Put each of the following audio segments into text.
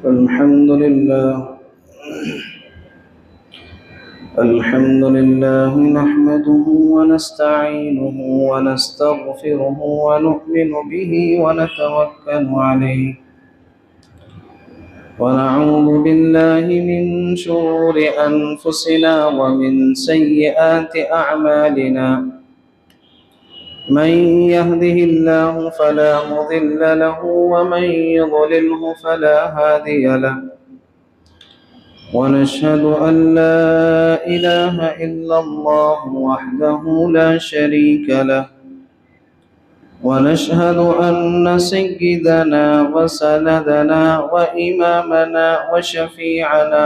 الحمد لله نحمده ونستعينه ونستغفره ونؤمن به ونتوكل عليه ونعوذ بالله من شرور أنفسنا ومن سيئات أعمالنا من يهده الله فلا مضل له ومن يضلله فلا هادي له ونشهد أن لا إله إلا الله وحده لا شريك له ونشهد أن سيدنا وسندنا وإمامنا وشفيعنا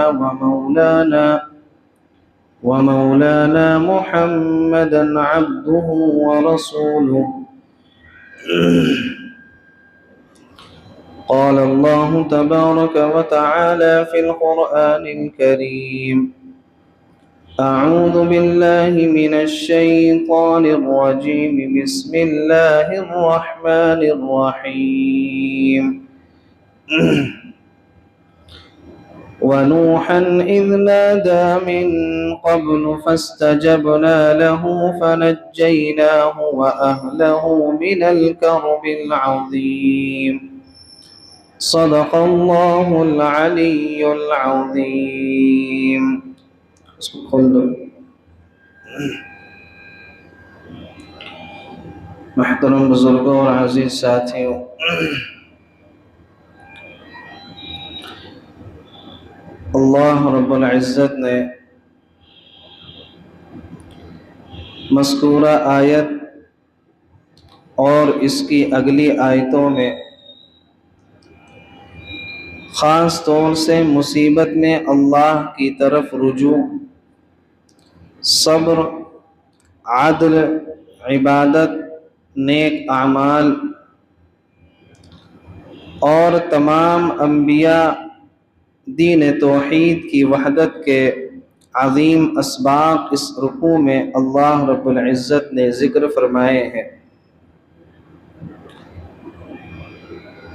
ومولانا محمدا عبده ورسوله قال الله تبارك وتعالى في القرآن الكريم أعوذ بالله من الشيطان الرجيم بسم الله الرحمن الرحيم ونوحا إذ نادى من قبل فاستجبنا له فنجيناه وأهله من الكرب العظيم صدق الله العلي العظيم. محترم بزرگوں اور عزیز ساتھیوں، اللہ رب العزت نے مذکورہ آیت اور اس کی اگلی آیتوں میں خاص طور سے مصیبت میں اللہ کی طرف رجوع، صبر، عدل، عبادت، نیک اعمال اور تمام انبیاء دین توحید کی وحدت کے عظیم اسباق اس رکوع میں اللہ رب العزت نے ذکر فرمائے ہیں۔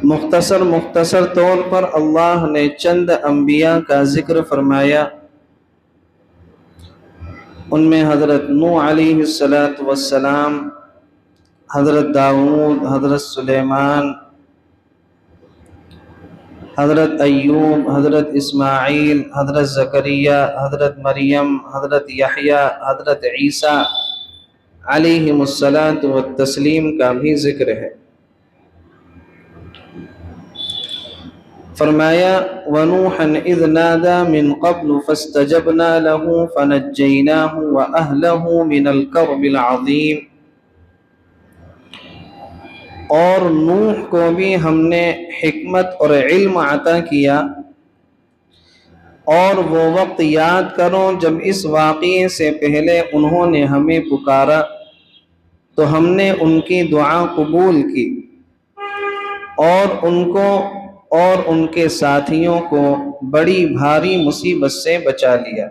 مختصر طور پر اللہ نے چند انبیاء کا ذکر فرمایا، ان میں حضرت نوح علیہ السلام، حضرت داؤد، حضرت سلیمان، حضرت ایوب، حضرت اسماعیل، حضرت زکریا، حضرت مریم، حضرت یحییٰ، حضرت عیسیٰ علیہم الصلاۃ والتسلیم کا بھی ذکر ہے۔ فرمایا وَنُوحًا إِذْ نَادَى مِن قَبْلُ فَاسْتَجَبْنَا لَهُ فَنَجَّيْنَاهُ وَأَهْلَهُ مِنَ الْكَرْبِ الْعَظِيمِ، اور نوح کو بھی ہم نے حکمت اور علم عطا کیا، اور وہ وقت یاد کرو جب اس واقعے سے پہلے انہوں نے ہمیں پکارا تو ہم نے ان کی دعا قبول کی اور ان کو اور ان کے ساتھیوں کو بڑی بھاری مصیبت سے بچا لیا۔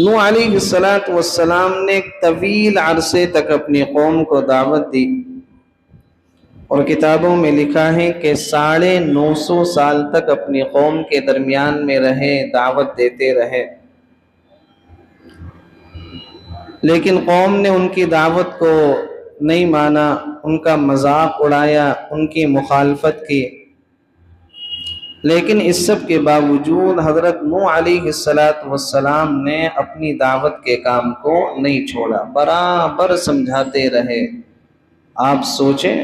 نوح علیہ السلام نے ایک طویل عرصے تک اپنی قوم کو دعوت دی، اور کتابوں میں لکھا ہے کہ 950 سال تک اپنی قوم کے درمیان میں رہے، دعوت دیتے رہے، لیکن قوم نے ان کی دعوت کو نہیں مانا، ان کا مذاق اڑایا، ان کی مخالفت کی۔ لیکن اس سب کے باوجود حضرت نوح علیہ السلام نے اپنی دعوت کے کام کو نہیں چھوڑا، برابر سمجھاتے رہے۔ آپ سوچیں،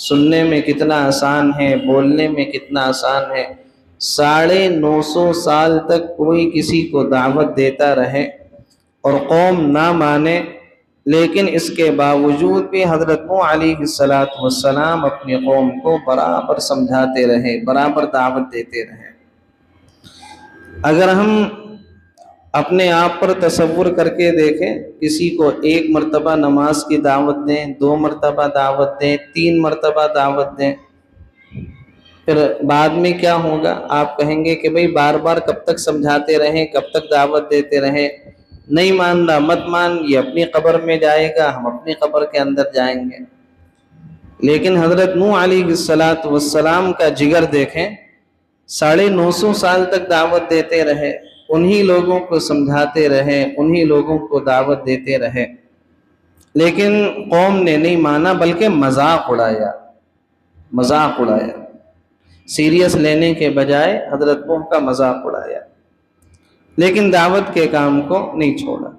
سننے میں کتنا آسان ہے، بولنے میں کتنا آسان ہے، 950 سال تک کوئی کسی کو دعوت دیتا رہے اور قوم نہ مانے، لیکن اس کے باوجود بھی حضرت نوح علیہ السلام اپنی قوم کو برابر سمجھاتے رہے، برابر دعوت دیتے رہے۔ اگر ہم اپنے آپ پر تصور کر کے دیکھیں، کسی کو 1 مرتبہ نماز کی دعوت دیں، 2 مرتبہ دعوت دیں، 3 مرتبہ دعوت دیں، پھر بعد میں کیا ہوگا؟ آپ کہیں گے کہ بھئی بار بار کب تک سمجھاتے رہیں، کب تک دعوت دیتے رہیں، نہیں مان رہا، مت مان، یہ اپنی قبر میں جائے گا، ہم اپنی قبر کے اندر جائیں گے۔ لیکن حضرت نوح علیہ السلام کا جگر دیکھیں، 950 سال تک دعوت دیتے رہے، انہی لوگوں کو سمجھاتے رہے، انہی لوگوں کو دعوت دیتے رہے، لیکن قوم نے نہیں مانا، بلکہ مذاق اڑایا، مذاق اڑایا، سیریس لینے کے بجائے حضرت نوح کا مذاق اڑایا، لیکن دعوت کے کام کو نہیں چھوڑا۔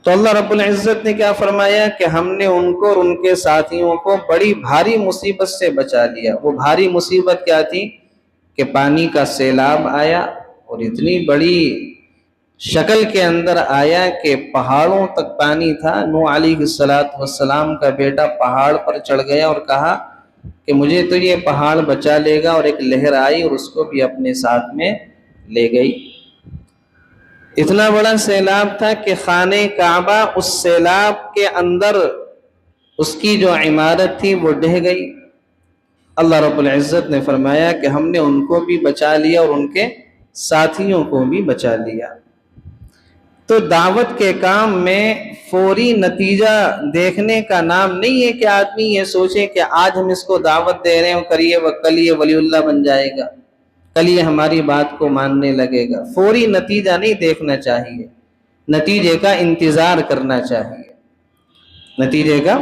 تو اللہ رب العزت نے کیا فرمایا کہ ہم نے ان کو اور ان کے ساتھیوں کو بڑی بھاری مصیبت سے بچا لیا۔ وہ بھاری مصیبت کیا تھی کہ پانی کا سیلاب آیا، اور اتنی بڑی شکل کے اندر آیا کہ پہاڑوں تک پانی تھا۔ نوح علیہ السلام کا بیٹا پہاڑ پر چڑھ گیا اور کہا کہ مجھے تو یہ پہاڑ بچا لے گا، اور ایک لہر آئی اور اس کو بھی اپنے ساتھ میں لے گئی۔ اتنا بڑا سیلاب تھا کہ خانہ کعبہ اس سیلاب کے اندر اس کی جو عمارت تھی وہ ڈہ گئی۔ اللہ رب العزت نے فرمایا کہ ہم نے ان کو بھی بچا لیا اور ان کے ساتھیوں کو بھی بچا لیا۔ تو دعوت کے کام میں فوری نتیجہ دیکھنے کا نام نہیں ہے کہ آدمی یہ سوچے کہ آج ہم اس کو دعوت دے رہے ہیں، کریے وہ کل یہ ولی اللہ بن جائے گا، کل یہ ہماری بات کو ماننے لگے گا۔ فوری نتیجہ نہیں دیکھنا چاہیے، نتیجے کا انتظار کرنا چاہیے، نتیجے کا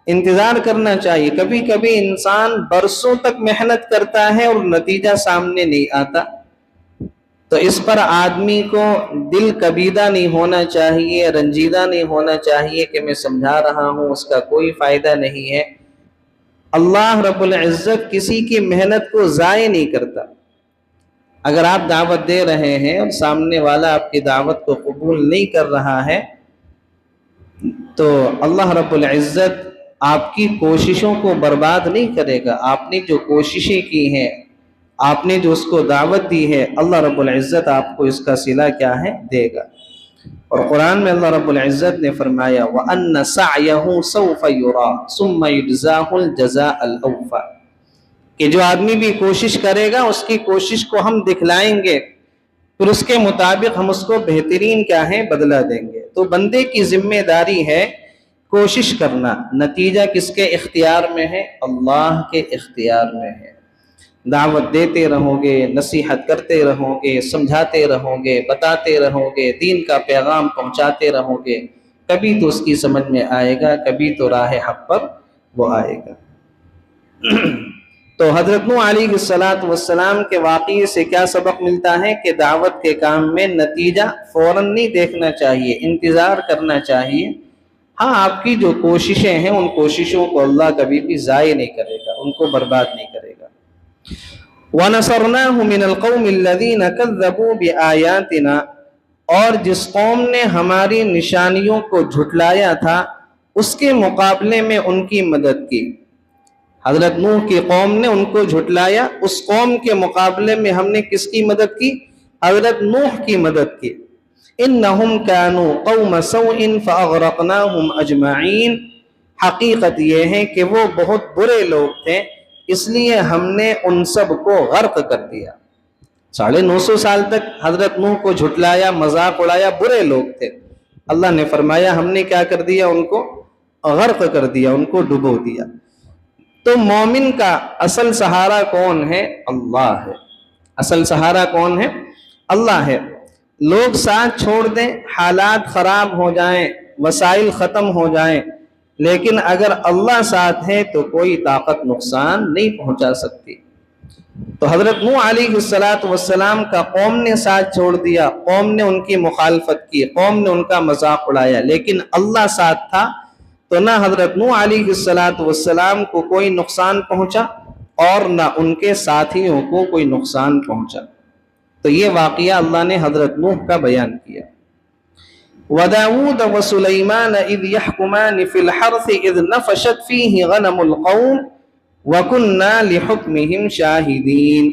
انتظار کرنا چاہیے۔ کبھی کبھی انسان برسوں تک محنت کرتا ہے اور نتیجہ سامنے نہیں آتا، تو اس پر آدمی کو دل کبیدہ نہیں ہونا چاہیے، رنجیدہ نہیں ہونا چاہیے کہ میں سمجھا رہا ہوں اس کا کوئی فائدہ نہیں ہے۔ اللہ رب العزت کسی کی محنت کو ضائع نہیں کرتا۔ اگر آپ دعوت دے رہے ہیں اور سامنے والا آپ کی دعوت کو قبول نہیں کر رہا ہے، تو اللہ رب العزت آپ کی کوششوں کو برباد نہیں کرے گا۔ آپ نے جو کوششیں کی ہیں، آپ نے جو اس کو دعوت دی ہے، اللہ رب العزت آپ کو اس کا صلہ کیا ہے دے گا۔ اور قرآن میں اللہ رب العزت نے فرمایا وَأَنَّ سَعْيَهُ سَوْفَ يُرَى ثُمَّ يُجْزَاهُ الْجَزَاءَ الْأَوْفَى، کہ جو آدمی بھی کوشش کرے گا اس کی کوشش کو ہم دکھلائیں گے، پھر اس کے مطابق ہم اس کو بہترین کیا ہے بدلہ دیں گے۔ تو بندے کی ذمہ داری ہے کوشش کرنا، نتیجہ کس کے اختیار میں ہے؟ اللہ کے اختیار میں ہے۔ دعوت دیتے رہو گے، نصیحت کرتے رہو گے، سمجھاتے رہو گے، بتاتے رہو گے، دین کا پیغام پہنچاتے رہو گے، کبھی تو اس کی سمجھ میں آئے گا، کبھی تو راہ حق پر وہ آئے گا۔ تو حضرت نوح علیہ السلام کے واقعے سے کیا سبق ملتا ہے کہ دعوت کے کام میں نتیجہ فوراً نہیں دیکھنا چاہیے، انتظار کرنا چاہیے۔ ہاں، آپ کی جو کوششیں ہیں ان کوششوں کو اللہ کبھی بھی ضائع نہیں کرے گا، ان کو برباد نہیں کرے گا۔ وَنَصَرْنَاهُ مِنَ الْقَوْمِ الَّذِينَ كَذَّبُوا بِآيَاتِنَا، اور جس قوم نے ہماری نشانیوں کو جھٹلایا تھا اس کے مقابلے میں ان کی مدد کی۔ حضرت نوح کی قوم نے ان کو جھٹلایا، اس قوم کے مقابلے میں ہم نے کس کی مدد کی؟ حضرت نوح کی مدد کی۔ إِنَّهُمْ كَانُوا قَوْمَ سَوْءٍ فَأَغْرَقْنَاهُمْ أَجْمَعِينَ، حقیقت یہ ہے کہ وہ بہت برے لوگ تھے، اس لیے ہم نے ان سب کو غرق کر دیا۔ 950 سال تک حضرت نوح کو جھٹلایا، مذاق اڑایا، برے لوگ تھے۔ اللہ نے فرمایا ہم نے کیا کر دیا؟ ان کو غرق کر دیا، ان کو ڈبو دیا۔ تو مومن کا اصل سہارا کون ہے؟ اللہ ہے۔ اصل سہارا کون ہے؟ اللہ ہے۔ لوگ ساتھ چھوڑ دیں، حالات خراب ہو جائیں، وسائل ختم ہو جائیں، لیکن اگر اللہ ساتھ ہے تو کوئی طاقت نقصان نہیں پہنچا سکتی۔ تو حضرت نوح علیہ السلام کا قوم نے ساتھ چھوڑ دیا، قوم نے ان کی مخالفت کی، قوم نے ان کا مذاق اڑایا، لیکن اللہ ساتھ تھا، تو نہ حضرت نوح علیہ السلام کو کوئی نقصان پہنچا اور نہ ان کے ساتھیوں کو کوئی نقصان پہنچا۔ تو یہ واقعہ اللہ نے حضرت نوح کا بیان کیا۔ وَدَاوُودَ وَسُلَيْمَانَ إِذْ يَحْكُمَانِ فِي الْحَرْثِ إِذْ نَفَشَتْ فِيهِ غَنَمُ الْقَوْمِ وَكُنَّا لِحُكْمِهِمْ شَاهِدِينَ،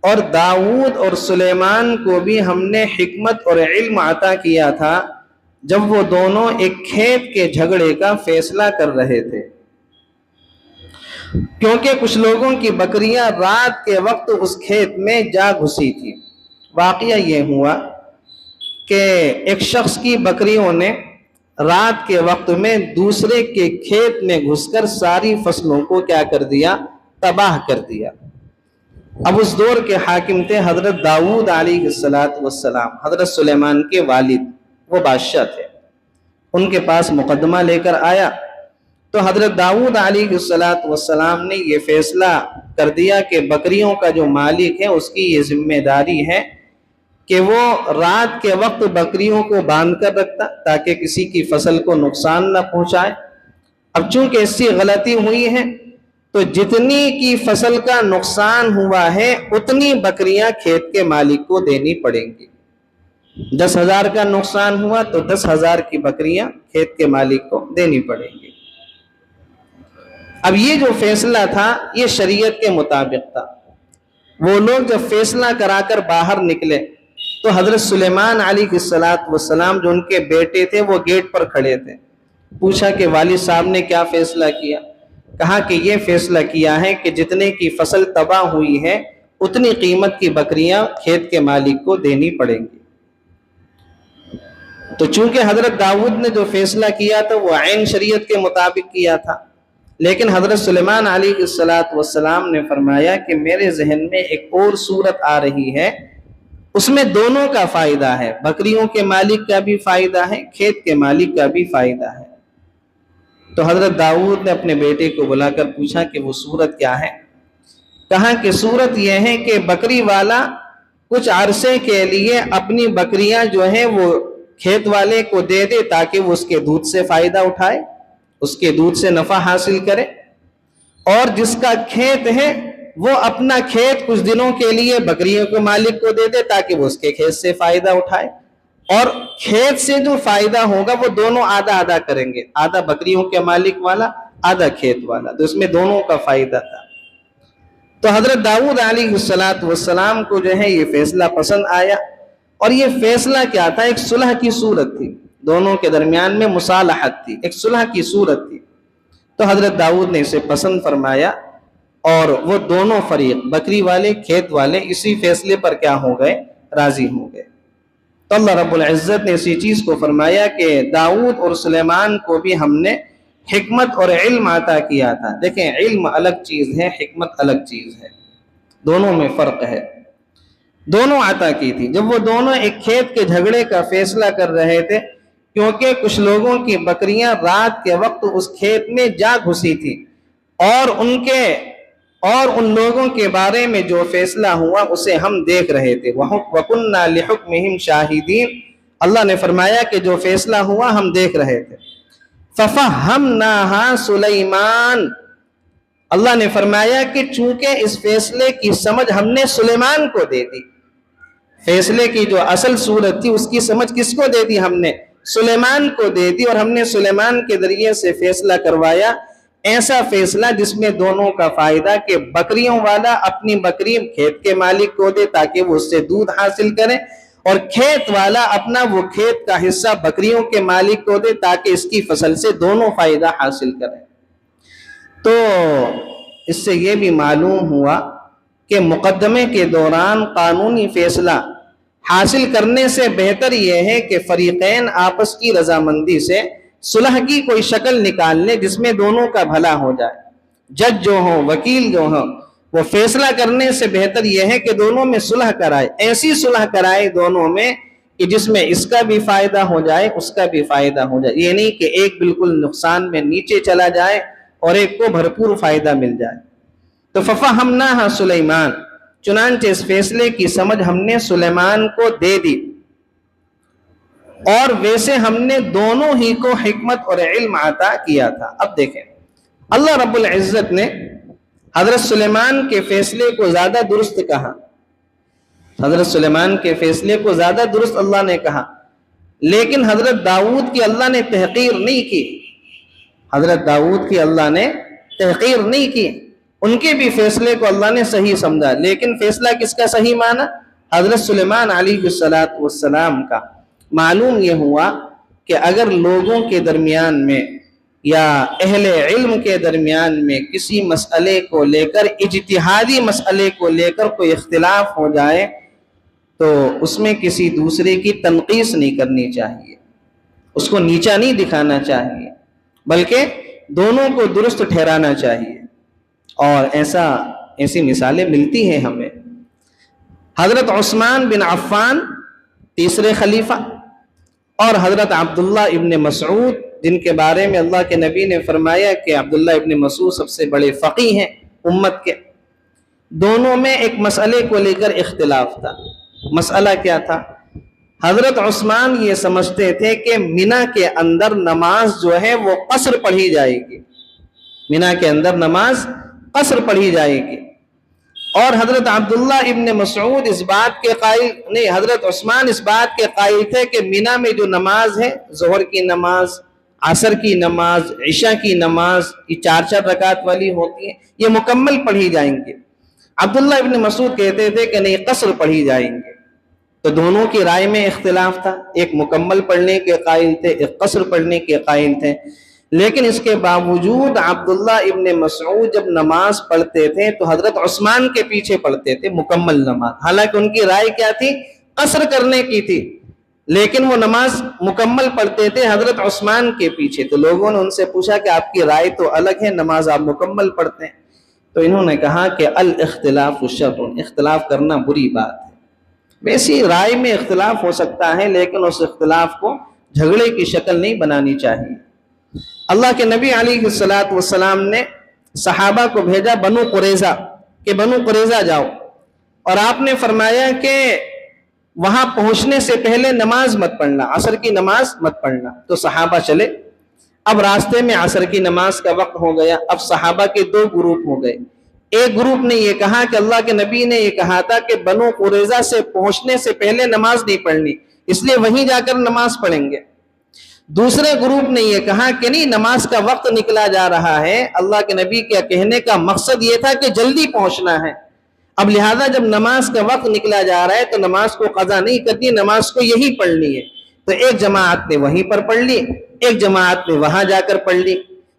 اور داؤد اور سلیمان کو بھی ہم نے حکمت اور علم عطا کیا تھا جب وہ دونوں ایک کھیت کے جھگڑے کا فیصلہ کر رہے تھے، کیونکہ کچھ لوگوں کی بکریاں رات کے وقت اس کھیت میں جا گھسی تھی۔ واقعہ یہ ہوا کہ ایک شخص کی بکریوں نے رات کے وقت میں دوسرے کے کھیت میں گھس کر ساری فصلوں کو کیا کر دیا؟ تباہ کر دیا۔ اب اس دور کے حاکم تھے حضرت داؤد علیہ السلام، حضرت سلیمان کے والد، وہ بادشاہ تھے۔ ان کے پاس مقدمہ لے کر آیا تو حضرت داؤد علیہ السلام نے یہ فیصلہ کر دیا کہ بکریوں کا جو مالک ہے اس کی یہ ذمہ داری ہے کہ وہ رات کے وقت بکریوں کو باندھ کر رکھتا تاکہ کسی کی فصل کو نقصان نہ پہنچائے۔ اب چونکہ اس سے غلطی ہوئی ہے تو جتنی کی فصل کا نقصان ہوا ہے اتنی بکریاں کھیت کے مالک کو دینی پڑیں گی۔ 10,000 کا نقصان ہوا تو 10,000 کی بکریاں کھیت کے مالک کو دینی پڑیں گی۔ اب یہ جو فیصلہ تھا یہ شریعت کے مطابق تھا۔ وہ لوگ جب فیصلہ کرا کر باہر نکلے تو حضرت سلیمان علیہ السلام جو ان کے بیٹے تھے وہ گیٹ پر کھڑے تھے۔ پوچھا کہ والد صاحب نے کیا فیصلہ کیا؟ کہا کہ یہ فیصلہ کیا ہے کہ جتنے کی فصل تباہ ہوئی ہے اتنی قیمت کی بکریاں کھیت کے مالک کو دینی پڑیں گی۔ تو چونکہ حضرت داؤد نے جو فیصلہ کیا تھا وہ عین شریعت کے مطابق کیا تھا، لیکن حضرت سلیمان علیہ السلام نے فرمایا کہ میرے ذہن میں ایک اور صورت آ رہی ہے، اس میں دونوں کا فائدہ ہے، بکریوں کے مالک کا بھی فائدہ ہے، کھیت کے مالک کا بھی فائدہ ہے۔ تو حضرت داؤد نے اپنے بیٹے کو بلا کر پوچھا کہ وہ صورت کیا ہے؟ کہا کہ صورت یہ ہے کہ بکری والا کچھ عرصے کے لیے اپنی بکریاں جو ہیں وہ کھیت والے کو دے دے تاکہ وہ اس کے دودھ سے فائدہ اٹھائے، اس کے دودھ سے نفع حاصل کرے، اور جس کا کھیت ہے وہ اپنا کھیت کچھ دنوں کے لیے بکریوں کے مالک کو دے دے تاکہ وہ اس کے کھیت سے فائدہ اٹھائے، اور کھیت سے جو فائدہ ہوگا وہ دونوں آدھا آدھا کریں گے، آدھا بکریوں کے مالک والا آدھا کھیت والا، تو اس میں دونوں کا فائدہ تھا۔ تو حضرت داؤد علیہ السلام کو جو ہے یہ فیصلہ پسند آیا، اور یہ فیصلہ کیا تھا؟ ایک صلح کی صورت تھی، دونوں کے درمیان میں مصالحت تھی، ایک صلح کی صورت تھی۔ تو حضرت داؤد نے اسے پسند فرمایا اور وہ دونوں فریق، بکری والے کھیت والے، اسی فیصلے پر کیا ہو گئے؟ راضی ہو گئے۔ تو اللہ رب العزت نے اسی چیز کو فرمایا کہ داؤد اور سلیمان کو بھی ہم نے حکمت اور علم عطا کیا تھا۔ دیکھیں، علم الگ چیز ہے، حکمت الگ چیز ہے، دونوں میں فرق ہے۔ دونوں عطا کی تھی۔ جب وہ دونوں ایک کھیت کے جھگڑے کا فیصلہ کر رہے تھے، کیونکہ کچھ لوگوں کی بکریاں رات کے وقت اس کھیت میں جا گھسی تھی، اور ان لوگوں کے بارے میں جو فیصلہ ہوا اسے ہم دیکھ رہے تھے۔ وَكُنَّا لِحُكْمِهِمْ شَاهِدِينَ، اللہ نے فرمایا کہ جو فیصلہ ہوا ہم دیکھ رہے تھے۔ فَفَهَّمْنَاهَا سُلَيْمَانَ، اللہ نے فرمایا کہ چونکہ اس فیصلے کی سمجھ ہم نے سلیمان کو دے دی، فیصلے کی جو اصل صورت تھی اس کی سمجھ کس کو دے دی؟ ہم نے سلیمان کو دے دی، اور ہم نے سلیمان کے ذریعے سے فیصلہ کروایا، ایسا فیصلہ جس میں دونوں کا فائدہ، کہ بکریوں والا اپنی بکری کھیت کے مالک کو دے تاکہ وہ اس سے دودھ حاصل کرے، اور کھیت والا اپنا وہ کھیت کا حصہ بکریوں کے مالک کو دے تاکہ اس کی فصل سے دونوں فائدہ حاصل کریں۔ تو اس سے یہ بھی معلوم ہوا کہ مقدمے کے دوران قانونی فیصلہ حاصل کرنے سے بہتر یہ ہے کہ فریقین آپس کی رضامندی سے صلح کی کوئی شکل نکال لے جس میں دونوں کا بھلا ہو جائے۔ جج جو ہوں، وکیل جو ہوں، وہ فیصلہ کرنے سے بہتر یہ ہے کہ دونوں میں صلح کرائے، ایسی صلح کرائے دونوں میں کہ جس میں اس کا بھی فائدہ ہو جائے، اس کا بھی فائدہ ہو جائے، یہ نہیں کہ ایک بالکل نقصان میں نیچے چلا جائے اور ایک کو بھرپور فائدہ مل جائے۔ تو فَفَهَّمْنَاهَا سُلَيْمَانَ، چنانچہ اس فیصلے کی سمجھ ہم نے سلیمان کو دے دی، اور ویسے ہم نے دونوں ہی کو حکمت اور علم عطا کیا تھا۔ اب دیکھیں، اللہ رب العزت نے حضرت سلیمان کے فیصلے کو زیادہ درست کہا، حضرت سلیمان کے فیصلے کو زیادہ درست اللہ نے کہا، لیکن حضرت داؤد کی اللہ نے تحقیر نہیں کی، حضرت داؤد کی اللہ نے تحقیر نہیں کی، ان کے بھی فیصلے کو اللہ نے صحیح سمجھا، لیکن فیصلہ کس کا صحیح مانا؟ حضرت سلیمان علیہ السلام کا۔ معلوم یہ ہوا کہ اگر لوگوں کے درمیان میں یا اہل علم کے درمیان میں کسی مسئلے کو لے کر، اجتہادی مسئلے کو لے کر کوئی اختلاف ہو جائے تو اس میں کسی دوسرے کی تنقیص نہیں کرنی چاہیے، اس کو نیچا نہیں دکھانا چاہیے، بلکہ دونوں کو درست ٹھہرانا چاہیے۔ اور ایسی مثالیں ملتی ہیں ہمیں۔ حضرت عثمان بن عفان تیسرے خلیفہ، اور حضرت عبداللہ ابن مسعود، جن کے بارے میں اللہ کے نبی نے فرمایا کہ عبداللہ ابن مسعود سب سے بڑے فقیہ ہیں امت کے، دونوں میں ایک مسئلے کو لے کر اختلاف تھا۔ مسئلہ کیا تھا؟ حضرت عثمان یہ سمجھتے تھے کہ منی کے اندر نماز جو ہے وہ قصر پڑھی جائے گی، منی کے اندر نماز قصر پڑھی جائے گی، اور حضرت عبداللہ ابن مسعود اس بات کے قائل نہیں، حضرت عثمان اس بات کے قائل تھے کہ منی میں جو نماز ہے، ظہر کی نماز، عصر کی نماز، عشاء کی نماز، یہ 4 رکعت والی ہوتی ہیں، یہ مکمل پڑھی جائیں گے۔ عبداللہ ابن مسعود کہتے تھے کہ نہیں، قصر پڑھی جائیں گے۔ تو دونوں کی رائے میں اختلاف تھا، ایک مکمل پڑھنے کے قائل تھے، ایک قصر پڑھنے کے قائل تھے۔ لیکن اس کے باوجود عبداللہ ابن مسعود جب نماز پڑھتے تھے تو حضرت عثمان کے پیچھے پڑھتے تھے مکمل نماز، حالانکہ ان کی رائے کیا تھی؟ قصر کرنے کی تھی، لیکن وہ نماز مکمل پڑھتے تھے حضرت عثمان کے پیچھے۔ تو لوگوں نے ان سے پوچھا کہ آپ کی رائے تو الگ ہے، نماز آپ مکمل پڑھتے ہیں۔ تو انہوں نے کہا کہ الاختلاف شر، اختلاف کرنا بری بات ہے۔ ویسی رائے میں اختلاف ہو سکتا ہے، لیکن اس اختلاف کو جھگڑے کی شکل نہیں بنانی چاہیے۔ اللہ کے نبی علیہ السلام نے صحابہ کو بھیجا بنو قریظہ کہ بنو قریظہ جاؤ، اور آپ نے فرمایا کہ وہاں پہنچنے سے پہلے نماز مت پڑھنا، عصر کی نماز مت پڑھنا۔ تو صحابہ چلے۔ اب راستے میں عصر کی نماز کا وقت ہو گیا۔ اب صحابہ کے 2 گروپ ہو گئے۔ ایک گروپ نے یہ کہا کہ اللہ کے نبی نے یہ کہا تھا کہ بنو قریظہ سے پہنچنے سے پہلے نماز نہیں پڑھنی، اس لیے وہیں جا کر نماز پڑھیں گے۔ دوسرے گروپ نے یہ کہا کہ نہیں، نماز کا وقت نکلا جا رہا ہے، اللہ کے نبی کے کہنے کا مقصد یہ تھا کہ جلدی پہنچنا ہے، اب لہذا جب نماز کا وقت نکلا جا رہا ہے تو نماز کو قضا نہیں کرنی، نماز کو یہی پڑھنی ہے۔ تو ایک جماعت نے وہیں پر پڑھ لی، ایک جماعت نے وہاں جا کر پڑھ لی۔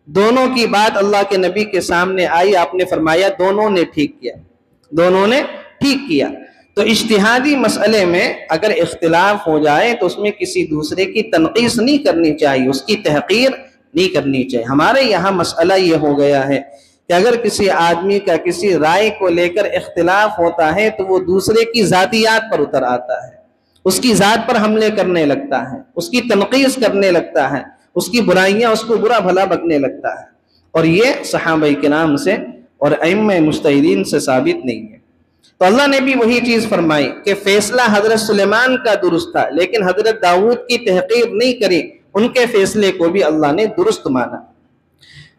دونوں کی بات اللہ کے نبی کے سامنے آئی، آپ نے فرمایا دونوں نے ٹھیک کیا، دونوں نے ٹھیک کیا۔ تو اجتہادی مسئلے میں اگر اختلاف ہو جائے تو اس میں کسی دوسرے کی تنقیص نہیں کرنی چاہیے، اس کی تحقیر نہیں کرنی چاہیے۔ ہمارے یہاں مسئلہ یہ ہو گیا ہے کہ اگر کسی آدمی کا کسی رائے کو لے کر اختلاف ہوتا ہے تو وہ دوسرے کی ذاتیات پر اتر آتا ہے، اس کی ذات پر حملے کرنے لگتا ہے، اس کی تنقیص کرنے لگتا ہے، اس کی برائیاں اس کو برا بھلا بکنے لگتا ہے، اور یہ صحابہ کرام سے اور ائمہ مجتہدین سے ثابت نہیں ہے۔ تو اللہ نے بھی وہی چیز فرمائی کہ فیصلہ حضرت سلیمان کا درست تھا، لیکن حضرت داؤد کی تحقیر نہیں کری، ان کے فیصلے کو بھی اللہ نے درست مانا۔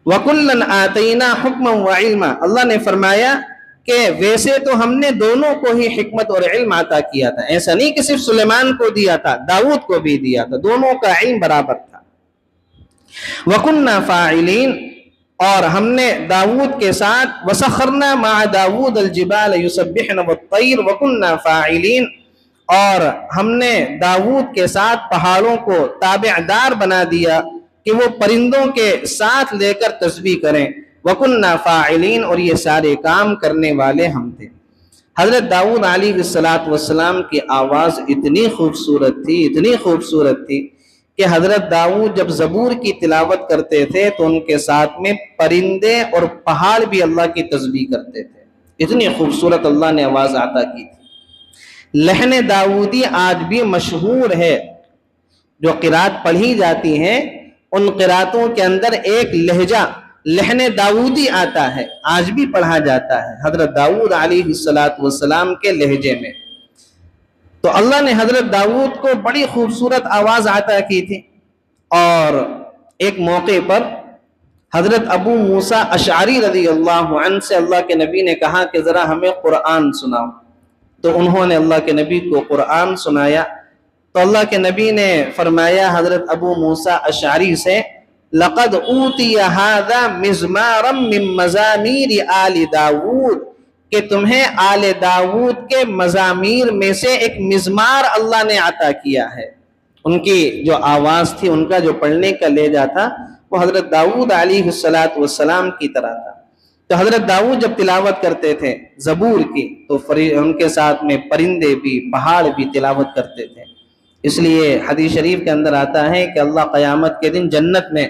وَكُلًّا آتَيْنَا حُكْمًا وَعِلْمًا، اللہ نے فرمایا کہ ویسے تو ہم نے دونوں کو ہی حکمت اور علم عطا کیا تھا، ایسا نہیں کہ صرف سلیمان کو دیا تھا، داؤد کو بھی دیا تھا، دونوں کا علم برابر تھا۔ وَكُنَّا فَاعِلِينَ، اور ہم نے داؤد کے ساتھ وَسَخَّرْنَا مَعَ دَاوُودَ الْجِبَالَ يُسَبِّحْنَ وَالطَّيْرَ وَكُنَّا فَاعِلِينَ، اور ہم نے داؤد کے ساتھ پہاڑوں کو تابعدار بنا دیا کہ وہ پرندوں کے ساتھ لے کر تسبیح کریں۔ وَكُنَّا فَاعِلِينَ، اور یہ سارے کام کرنے والے ہم تھے۔ حضرت داؤد علیہ السلام کی آواز اتنی خوبصورت تھی، اتنی خوبصورت تھی کہ حضرت داؤد جب زبور کی تلاوت کرتے تھے تو ان کے ساتھ میں پرندے اور پہاڑ بھی اللہ کی تسبیح کرتے تھے، اتنی خوبصورت اللہ نے آواز عطا کی تھی۔ لحن داؤدی آج بھی مشہور ہے، جو قرات پڑھی جاتی ہیں ان قراتوں کے اندر ایک لہجہ لحن داؤدی آتا ہے، آج بھی پڑھا جاتا ہے حضرت داؤد علیہ السلام کے لہجے میں۔ تو اللہ نے حضرت داؤد کو بڑی خوبصورت آواز عطا کی تھی، اور ایک موقع پر حضرت ابو موسیٰ اشعری رضی اللہ عنہ سے اللہ کے نبی نے کہا کہ ذرا ہمیں قرآن سناؤ، تو انہوں نے اللہ کے نبی کو قرآن سنایا۔ تو اللہ کے نبی نے فرمایا حضرت ابو موسیٰ اشعری سے، لَقَدْ أُوتِيَ هَذَا مِزْمَارًا مِّن مَّزَامِيرِ آلِ داؤد، کہ تمہیں آل داؤد کے مزامیر میں سے ایک مزمار اللہ نے عطا کیا ہے۔ ان کی جو آواز تھی، ان کا جو پڑھنے کا لہجہ تھا، وہ حضرت داؤد علیہ السلام کی طرح تھا۔ تو حضرت داؤد جب تلاوت کرتے تھے زبور کی تو ان کے ساتھ میں پرندے بھی، پہاڑ بھی تلاوت کرتے تھے۔ اس لیے حدیث شریف کے اندر آتا ہے کہ اللہ قیامت کے دن جنت میں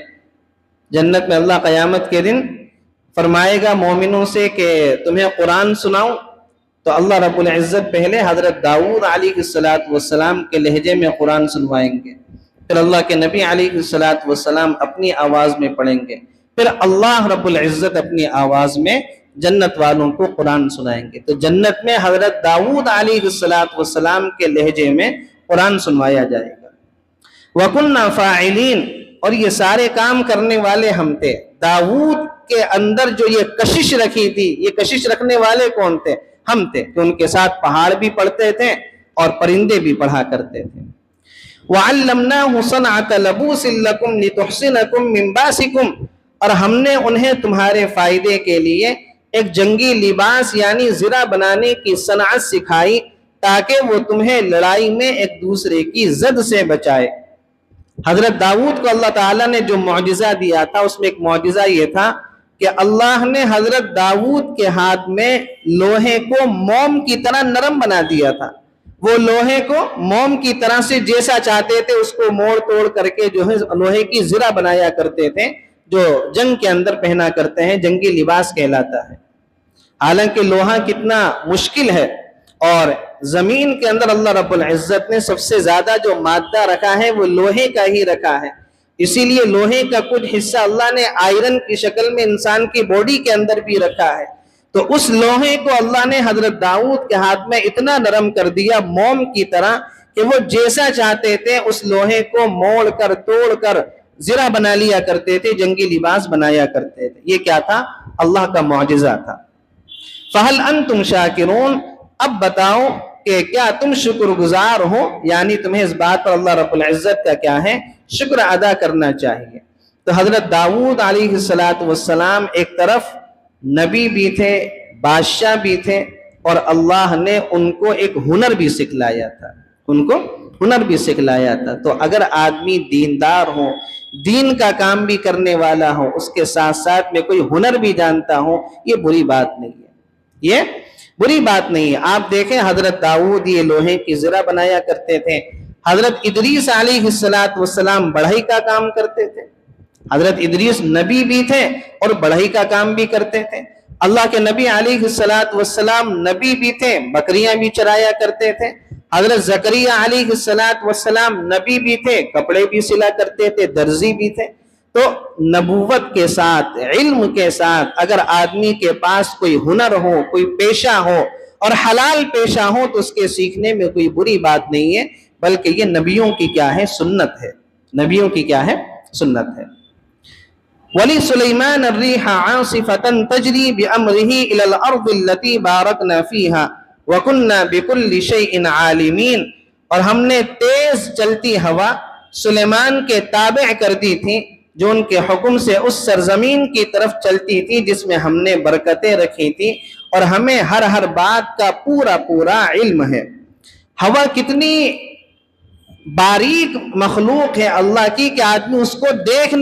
اللہ قیامت کے دن فرمائے گا مومنوں سے کہ تمہیں قرآن سناؤں، تو اللہ رب العزت پہلے حضرت داؤد علیہ السلام کے لہجے میں قرآن سنوائیں گے، پھر اللہ کے نبی علیہ السلام اپنی آواز میں پڑھیں گے، پھر اللہ رب العزت اپنی آواز میں جنت والوں کو قرآن سنائیں گے۔ تو جنت میں حضرت داؤد علیہ السلام کے لہجے میں قرآن سنوایا جائے گا۔ وَكُنَّا فَاعِلِينَ، اور یہ سارے کام کرنے والے ہم تھے۔ داؤد کے اندر جو یہ کشش رکھی تھی، یہ کشش رکھنے والے کون تھے؟ ہم تھے، کہ ان کے ساتھ پہاڑ بھی پڑھتے تھے اور پرندے بھی پڑھا کرتے تھے۔ وَعَلَّمْنَاهُ صَنْعَةَ لَبُوسٍ لَكُمْ لِتُحْصِنَكُمْ مِنْ بَأْسِكُمْ، اور ہم نے انہیں تمہارے فائدے کے لیے ایک جنگی لباس یعنی زرہ بنانے کی صنعت سکھائی، تاکہ وہ تمہیں لڑائی میں ایک دوسرے کی زد سے بچائے۔ حضرت داؤد کو اللہ تعالیٰ نے جو معجزہ دیا تھا، اس میں ایک معجزہ یہ تھا کہ اللہ نے حضرت داؤد کے ہاتھ میں لوہے کو موم کی طرح نرم بنا دیا تھا۔ وہ لوہے کو موم کی طرح سے جیسا چاہتے تھے اس کو موڑ توڑ کر کے جو ہے لوہے کی زرہ بنایا کرتے تھے، جو جنگ کے اندر پہنا کرتے ہیں، جنگی لباس کہلاتا ہے۔ حالانکہ لوہا کتنا مشکل ہے، اور زمین کے اندر اللہ رب العزت نے سب سے زیادہ جو مادہ رکھا ہے وہ لوہے کا ہی رکھا ہے، اسی لیے لوہے کا کچھ حصہ اللہ نے آئرن کی شکل میں انسان کی باڈی کے اندر بھی رکھا ہے۔ تو اس لوہے کو اللہ نے حضرت داؤد کے ہاتھ میں اتنا نرم کر دیا موم کی طرح کہ وہ جیسا چاہتے تھے اس لوہے کو موڑ کر توڑ کر زرہ بنا لیا کرتے تھے، جنگی لباس بنایا کرتے تھے۔ یہ کیا تھا؟ اللہ کا معجزہ تھا۔ فَهَلْ أَنْتُمْ شَاكِرُونَ، اب بتاؤ کہ کیا تم شکر گزار ہو، یعنی تمہیں اس بات پر اللہ رب العزت کا کیا ہے؟ شکر ادا کرنا چاہیے۔ تو حضرت داؤد علیہ السلام ایک طرف نبی بھی تھے، بادشاہ بھی تھے، اور اللہ نے ان کو ایک ہنر بھی سکھلایا تھا۔ تو اگر آدمی دیندار ہو، دین کا کام بھی کرنے والا ہو، اس کے ساتھ ساتھ میں کوئی ہنر بھی جانتا ہو، یہ بری بات نہیں ہے، آپ دیکھیں حضرت داؤد یہ لوہے کی زرہ بنایا کرتے تھے۔ حضرت ادریس علیہ السلام بڑھئی کا کام کرتے تھے۔ حضرت ادریس نبی بھی تھے اور بڑھئی کا کام بھی کرتے تھے۔ اللہ کے نبی علیہ السلام نبی بھی تھے، بکریاں بھی چرایا کرتے تھے۔ حضرت زکریا علیہ السلام نبی بھی تھے، کپڑے بھی سلا کرتے تھے، درزی بھی تھے۔ تو نبوت کے ساتھ، علم کے ساتھ اگر آدمی کے پاس کوئی ہنر ہو، کوئی پیشہ ہو اور حلال پیشہ ہو تو اس کے سیکھنے میں کوئی بری بات نہیں ہے، بلکہ یہ نبیوں کی کیا ہے؟ سنت ہے۔ نبیوں کی کیا ہے؟ سنت ہے۔ وَلِسُلَيْمَانَ الرِّيحَ عَاصِفَةً تَجْرِي بِأَمْرِهِ إِلَى الْأَرْضِ الَّتِي بَارَكْنَا فِيهَا وَكُنَّا بِكُلِّ شَيْءٍ عَالِمِينَ، اور ہم نے تیز چلتی ہوا سلیمان کے تابع کر دی تھی، جو ان کے حکم سے اس سرزمین کی طرف چلتی تھی جس میں ہم نے برکتیں رکھی تھی، اور ہمیں ہر بات کا پورا علم ہے۔ ہوا کتنی باریک مخلوق ہے اللہ کی کہ آدمی اس کو دیکھ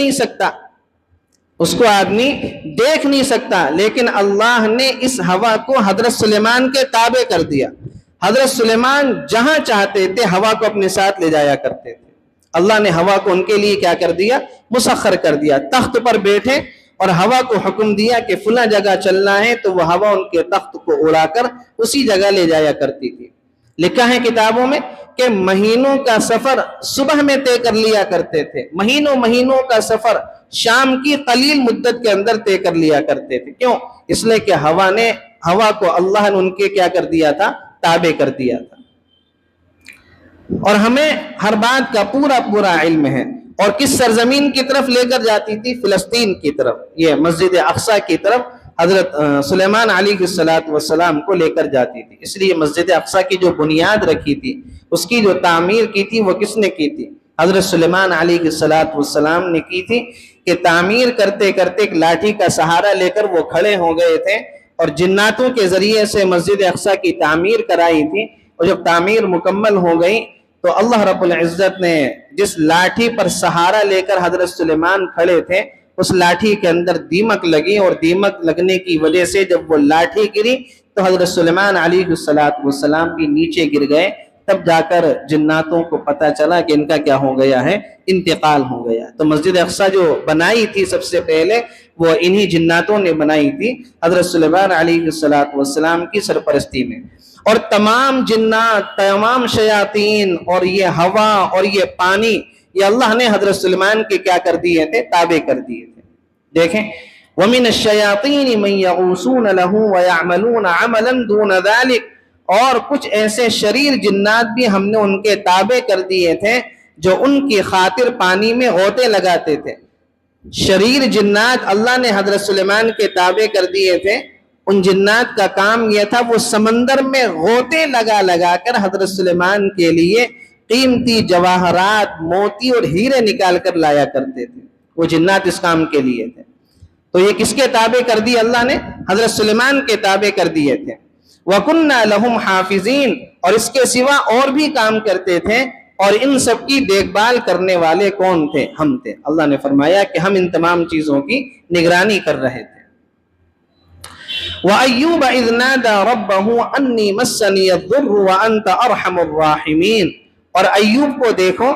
نہیں سکتا، لیکن اللہ نے اس ہوا کو حضرت سلیمان کے تابع کر دیا۔ حضرت سلیمان جہاں چاہتے تھے ہوا کو اپنے ساتھ لے جایا کرتے تھے۔ اللہ نے ہوا کو ان کے لیے کیا کر دیا؟ مسخر کر دیا۔ تخت پر بیٹھے اور ہوا کو حکم دیا کہ فلاں جگہ چلنا ہے، تو وہ ہوا ان کے تخت کو اڑا کر اسی جگہ لے جایا کرتی تھی۔ لکھا ہے کتابوں میں کہ مہینوں کا سفر صبح میں طے کر لیا کرتے تھے، مہینوں کا سفر شام کی قلیل مدت کے اندر طے کر لیا کرتے تھے۔ کیوں؟ اس لیے کہ ہوا کو اللہ نے ان کے کیا کر دیا تھا؟ تابع کر دیا تھا۔ اور ہمیں ہر بات کا پورا علم ہے۔ اور کس سرزمین کی طرف لے کر جاتی تھی؟ فلسطین کی طرف، یہ مسجد اقصی کی طرف حضرت سلیمان علیہ السلام کو لے کر جاتی تھی۔ اس لیے مسجد اقصی کی جو بنیاد رکھی تھی، اس کی جو تعمیر کی تھی، وہ کس نے کی تھی؟ حضرت سلیمان علیہ السلام نے کی تھی، کہ تعمیر کرتے کرتے ایک لاٹھی کا سہارا لے کر وہ کھڑے ہو گئے تھے، اور جناتوں کے ذریعے سے مسجد اقصی کی تعمیر کرائی تھی۔ اور جب تعمیر مکمل ہو گئی تو اللہ رب العزت نے جس لاٹھی پر سہارا لے کر حضرت سلیمان کھڑے تھے، اس لاٹھی کے اندر دیمک لگی، اور دیمک لگنے کی وجہ سے جب وہ لاٹھی گری تو حضرت سلیمان علیہ السلام بھی نیچے گر گئے، تب جا کر جناتوں کو پتہ چلا کہ ان کا کیا ہو گیا ہے، انتقال ہو گیا۔ تو مسجد اقصیٰ جو بنائی تھی سب سے پہلے وہ انہی جناتوں نے بنائی تھی حضرت سلیمان علیہ السلام کی سرپرستی میں، اور تمام جنات، تمام شیاطین اور یہ ہوا اور یہ پانی، یہ اللہ نے حضرت سلیمان کے کیا کر دیے تھے، تابع کر دیے تھے۔ دیکھیں وَمِنَ الشَّيَاطِينِ مَن يَغُوصُونَ لَهُ وَيَعْمَلُونَ عَمَلًا دُونَ ذَلِكَ، اور کچھ ایسے شریر جنات بھی ہم نے ان کے تابع کر دیے تھے جو ان کی خاطر پانی میں غوطے لگاتے تھے۔ شریر جنات اللہ نے حضرت سلیمان کے تابع کر دیے تھے، ان جنات کا کام یہ تھا وہ سمندر میں غوطے لگا لگا کر حضرت سلیمان کے لیے قیمتی جواہرات، موتی اور ہیرے نکال کر لایا کرتے تھے، وہ جنات اس کام کے لیے تھے۔ تو یہ کس کے تابع کر دی اللہ نے؟ حضرت سلیمان کے تابع کر دیے تھے۔ وَكُنَّا لَهُمْ حَافِظِينَ، اور اس کے سوا اور بھی کام کرتے تھے، اور ان سب کی دیکھ بھال کرنے والے کون تھے؟ ہم تھے۔ اللہ نے فرمایا کہ ہم ان تمام چیزوں کی نگرانی کر رہے تھے۔ وَأَيُّوبَ إِذْ نَادَى رَبَّهُ أَنِّي مَسَّنِيَ الضُّرُّ وَأَنْتَ أَرْحَمُ الرَّاحِمِينَ، اور ایوب کو دیکھو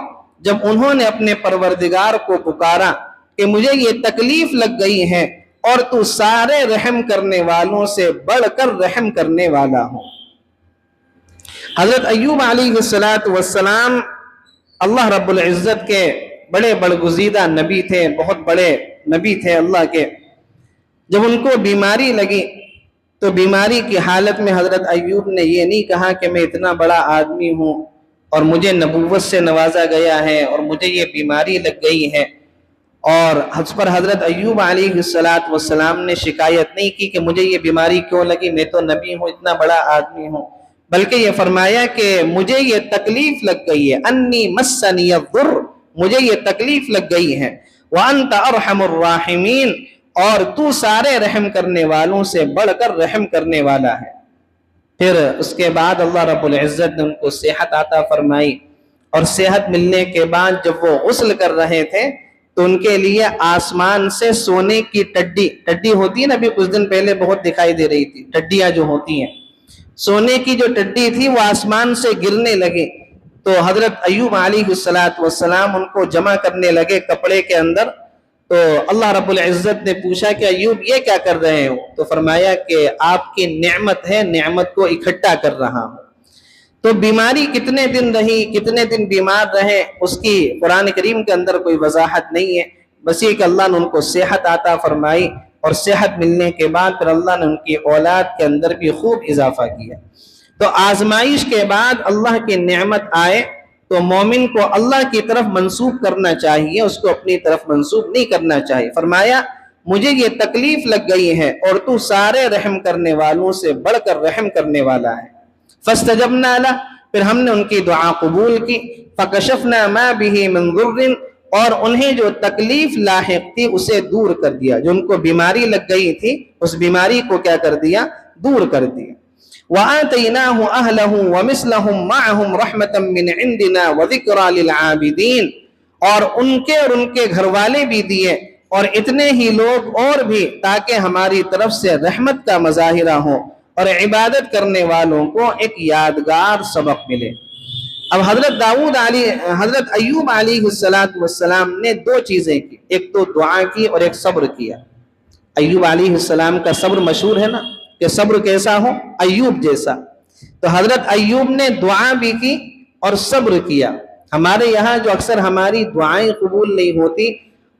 جب انہوں نے اپنے پروردگار کو پکارا کہ مجھے یہ تکلیف لگ گئی ہے اور تو سارے رحم کرنے والوں سے بڑھ کر رحم کرنے والا ہو۔ حضرت ایوب علیہ السلام اللہ رب العزت کے بڑے برگزیدہ نبی تھے، بہت بڑے نبی تھے اللہ کے۔ جب ان کو بیماری لگی تو بیماری کی حالت میں حضرت ایوب نے یہ نہیں کہا کہ میں اتنا بڑا آدمی ہوں اور مجھے نبوت سے نوازا گیا ہے اور مجھے یہ بیماری لگ گئی ہے، اور پر حضرت ایوب علیہ السلام نے شکایت نہیں کی کہ مجھے یہ بیماری کیوں لگی، میں تو نبی ہوں، اتنا بڑا آدمی ہوں، بلکہ یہ فرمایا کہ مجھے یہ تکلیف لگ گئی ہے، انی مسنی الضر، مجھے یہ تکلیف لگ گئی ہے، وانت ارحم الراحمین، اور تو سارے رحم کرنے والوں سے بڑھ کر رحم کرنے والا ہے۔ پھر اس کے بعد اللہ رب العزت نے ان کو صحت عطا فرمائی، اور صحت ملنے کے بعد جب وہ غسل کر رہے تھے تو ان کے لیے آسمان سے سونے کی ٹڈی ہوتی ہے نا، ابھی کچھ دن پہلے بہت دکھائی دے رہی تھی، ٹڈیاں جو ہوتی ہیں، سونے کی جو ٹڈی تھی وہ آسمان سے گرنے لگی، تو حضرت ایوب علیہ السلام ان کو جمع کرنے لگے کپڑے کے اندر۔ تو اللہ رب العزت نے پوچھا کہ ایوب یہ کیا کر رہے ہو؟ تو فرمایا کہ آپ کی نعمت ہے، نعمت کو اکٹھا کر رہا ہوں۔ تو بیماری کتنے دن رہی، کتنے دن بیمار رہے، اس کی قرآن کریم کے اندر کوئی وضاحت نہیں ہے، بس یہ کہ اللہ نے ان کو صحت عطا فرمائی، اور صحت ملنے کے بعد پھر اللہ نے ان کی اولاد کے اندر بھی خوب اضافہ کیا۔ تو آزمائش کے بعد اللہ کی نعمت آئے تو مومن کو اللہ کی طرف منسوب کرنا چاہیے، اس کو اپنی طرف منسوب نہیں کرنا چاہیے۔ فرمایا مجھے یہ تکلیف لگ گئی ہے اور تو سارے رحم کرنے والوں سے بڑھ کر رحم کرنے والا ہے۔ فاستجبنا له، پھر ہم نے ان کی دعا قبول کی، فکشفنا ما به من ضر، اور انہیں جو تکلیف لاحق تھی اسے دور کر دیا، جو ان کو بیماری لگ گئی تھی اس بیماری کو کیا کر دیا؟ دور کر دیا۔ وَآتَيْنَاهُ أَهْلَهُ وَمِثْلَهُمْ مَعَهُمْ رَحْمَةً مِّنْ عِنْدِنَا وَذِكْرَى لِلْعَابِدِينَ، اور ان کے گھر والے بھی دیے اور اتنے ہی لوگ اور بھی، تاکہ ہماری طرف سے رحمت کا مظاہرہ ہو اور عبادت کرنے والوں کو ایک یادگار سبق ملے۔ اب حضرت ایوب علیہ السلام نے دو چیزیں کی، ایک تو دعا کی اور ایک صبر کیا۔ ایوب علیہ السلام کا صبر مشہور ہے نا، کہ صبر کیسا ہو؟ ایوب جیسا۔ تو حضرت ایوب نے دعا بھی کی اور صبر کیا۔ ہمارے یہاں جو اکثر ہماری دعائیں قبول نہیں ہوتی،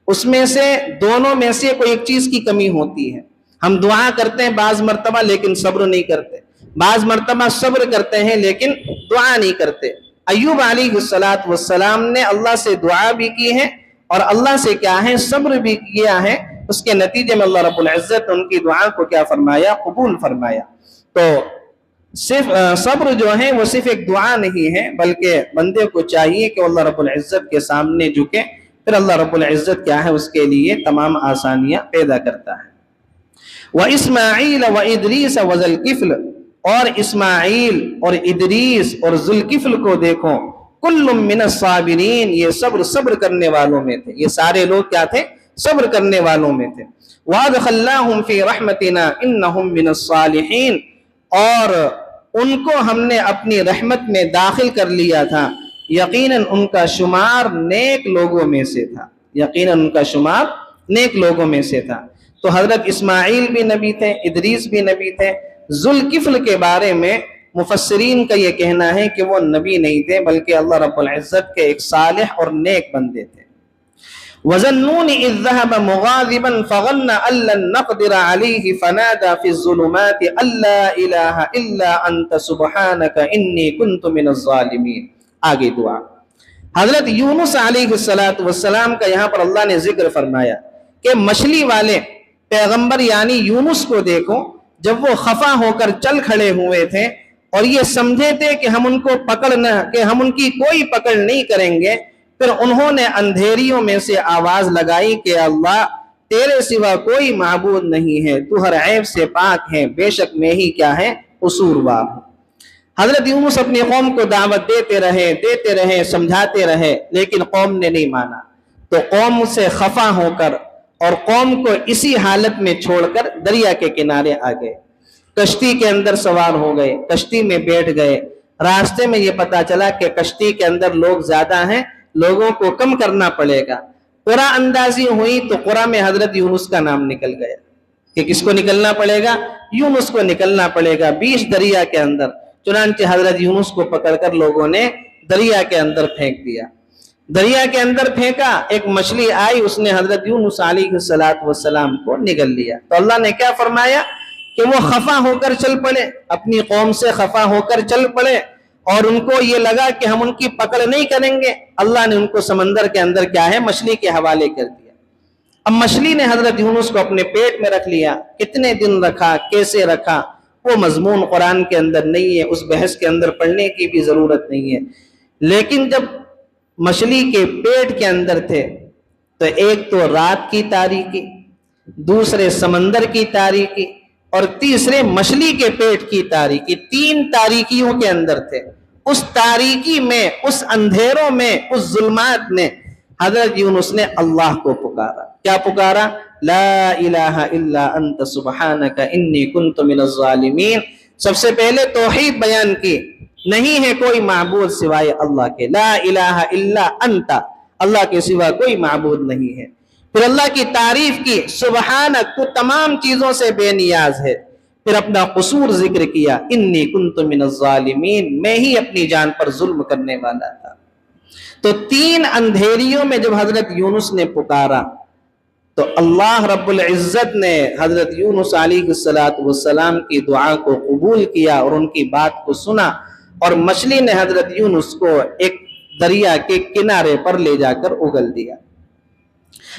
اس میں سے دونوں میں سے کوئی ایک چیز کی کمی ہوتی ہے۔ ہم دعا کرتے ہیں بعض مرتبہ لیکن صبر نہیں کرتے، بعض مرتبہ صبر کرتے ہیں لیکن دعا نہیں کرتے۔ ایوب علیہ السلام نے اللہ سے دعا بھی کی ہے اور اللہ سے کیا ہے؟ صبر بھی کیا ہے۔ اس کے نتیجے میں اللہ رب العزت ان کی دعا کو کیا فرمایا؟ قبول فرمایا۔ تو صرف صبر جو ہے وہ صرف ایک دعا نہیں ہے، بلکہ بندے کو چاہیے کہ اللہ رب العزت کے سامنے جھکے، پھر اللہ رب العزت کیا ہے؟ اس کے لیے تمام آسانیاں پیدا کرتا ہے۔ وَإِسْمَاعِيلَ وَإِدْرِيسَ وَذَا الْكِفْلِ، اور اسماعیل اور ادریس اور ذوالکفل کو دیکھو، کل من الصابرین، یہ صبر کرنے والوں میں تھے، یہ سارے لوگ کیا تھے؟ صبر کرنے والوں میں تھے۔ وَأَدْخَلْنَاهُمْ فِي رَحْمَتِنَا إِنَّهُمْ مِنَ الصَّالِحِينَ، اور ان کو ہم نے اپنی رحمت میں داخل کر لیا تھا، یقیناً ان کا شمار نیک لوگوں میں سے تھا، یقیناً ان کا شمار نیک لوگوں میں سے تھا۔ تو حضرت اسماعیل بھی نبی تھے، ادریس بھی نبی تھے۔ ذوالکفل کے بارے میں مفسرین کا یہ کہنا ہے کہ وہ نبی نہیں تھے، بلکہ اللہ رب العزت کے ایک صالح اور نیک بندے تھے۔ وَظَنُّونِ إِذْ ذَهَبَ مُغَاضِبًا فَظَنَّ أَن لَّن نَّقْدِرَ عَلَيْهِ فَنَادَىٰ فِي الظُّلُمَاتِ أَن لَّا إِلَٰهَ إِلَّا أَنتَ سُبْحَانَكَ إِنِّي كُنتُ مِنَ الظَّالِمِينَ۔ آگے دعا حضرت یونس علیہ السلام کا یہاں پر اللہ نے ذکر فرمایا کہ مچھلی والے پیغمبر یعنی یونس کو دیکھو، جب وہ خفا ہو کر چل کھڑے ہوئے تھے اور یہ سمجھے تھے کہ ہم ان کو پکڑنا، کہ ہم ان کی کوئی پکڑ نہیں کریں گے، پھر انہوں نے اندھیریوں میں سے آواز لگائی کہ اللہ تیرے سوا کوئی معبود نہیں ہے، تو ہر عیب سے پاک ہے، بے شک میں ہی کیا ہے قصوروار ہوں۔ حضرت یونس اپنی قوم کو دعوت دیتے رہے، سمجھاتے رہے، لیکن قوم نے نہیں مانا، تو قوم سے خفا ہو کر اور قوم کو اسی حالت میں چھوڑ کر دریا کے کنارے آ گئے، کشتی کے اندر سوار ہو گئے، کشتی میں بیٹھ گئے۔ راستے میں یہ پتا چلا کہ کشتی کے اندر لوگ زیادہ ہیں، لوگوں کو کم کرنا پڑے گا۔ قرا اندازی ہوئی تو قرا میں حضرت یونس کا نام نکل گیا کہ کس کو نکلنا پڑے گا؟ یونس کو نکلنا پڑے گا بیچ دریا کے اندر۔ چنانچہ حضرت یونس کو پکڑ کر لوگوں نے دریا کے اندر پھینک دیا۔ دریا کے اندر پھینکا، ایک مچھلی آئی، اس نے حضرت یونس علیہ السلام کو نگل لیا۔ تو اللہ نے کیا فرمایا کہ وہ خفا ہو کر چل پڑے، اپنی قوم سے خفا ہو کر چل پڑے، اور ان کو یہ لگا کہ ہم ان کی پکڑ نہیں کریں گے۔ اللہ نے ان کو سمندر کے اندر کیا ہے مچھلی کے حوالے کر دیا۔ اب مچھلی نے حضرت یونس کو اپنے پیٹ میں رکھ لیا۔ کتنے دن رکھا، کیسے رکھا، وہ مضمون قرآن کے اندر نہیں ہے، اس بحث کے اندر پڑھنے کی بھی ضرورت نہیں ہے۔ لیکن جب مچھلی کے پیٹ کے اندر تھے تو ایک تو رات کی تاریکی، دوسرے سمندر کی تاریکی، اور تیسرے مچھلی کے پیٹ کی تاریکی، تین تاریکیوں کے اندر تھے۔ اس تاریکی میں، اس اندھیروں میں، اس ظلمات میں حضرت یونس نے اللہ کو پکارا۔ کیا پکارا؟ لا الہ الا انت سبحانک انی کنت من الظالمین۔ سب سے پہلے توحید بیان کی، نہیں ہے کوئی معبود سوائے اللہ کے، لا الہ الا انت، اللہ کے سوا کوئی معبود نہیں ہے۔ پھر اللہ کی تعریف کی، سبحانک، تو تمام چیزوں سے بے نیاز ہے۔ پھر اپنا قصور ذکر کیا، انی کنت من الظالمین، میں ہی اپنی جان پر ظلم کرنے والا تھا۔ تو تین اندھیریوں میں جب حضرت یونس نے پکارا تو اللہ رب العزت نے حضرت یونس علیہ السلام کی دعا کو قبول کیا اور ان کی بات کو سنا، اور مچھلی نے حضرت یونس کو ایک دریا کے کنارے پر لے جا کر اگل دیا۔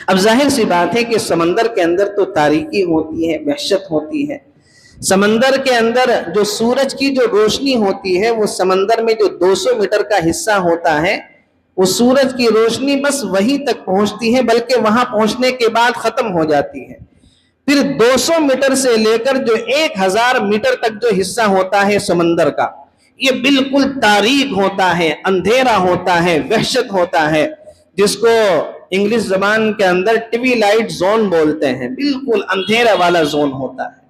اب ظاہر سی بات ہے کہ سمندر کے اندر تو تاریکی ہوتی ہے، وحشت ہوتی ہے۔ سمندر کے اندر جو سورج کی جو روشنی ہوتی ہے، وہ سمندر میں جو 200 میٹر کا حصہ ہوتا ہے، وہ سورج کی روشنی بس وہیں تک پہنچتی ہے، بلکہ وہاں پہنچنے کے بعد ختم ہو جاتی ہے۔ پھر 200 میٹر سے لے کر جو 1000 میٹر تک جو حصہ ہوتا ہے سمندر کا، یہ بالکل تاریک ہوتا ہے، اندھیرا ہوتا ہے، وحشت ہوتا ہے، جس کو انگلش زبان کے اندر ٹوی لائٹ زون بولتے ہیں۔ بالکل اندھیرا والا زون ہوتا ہے۔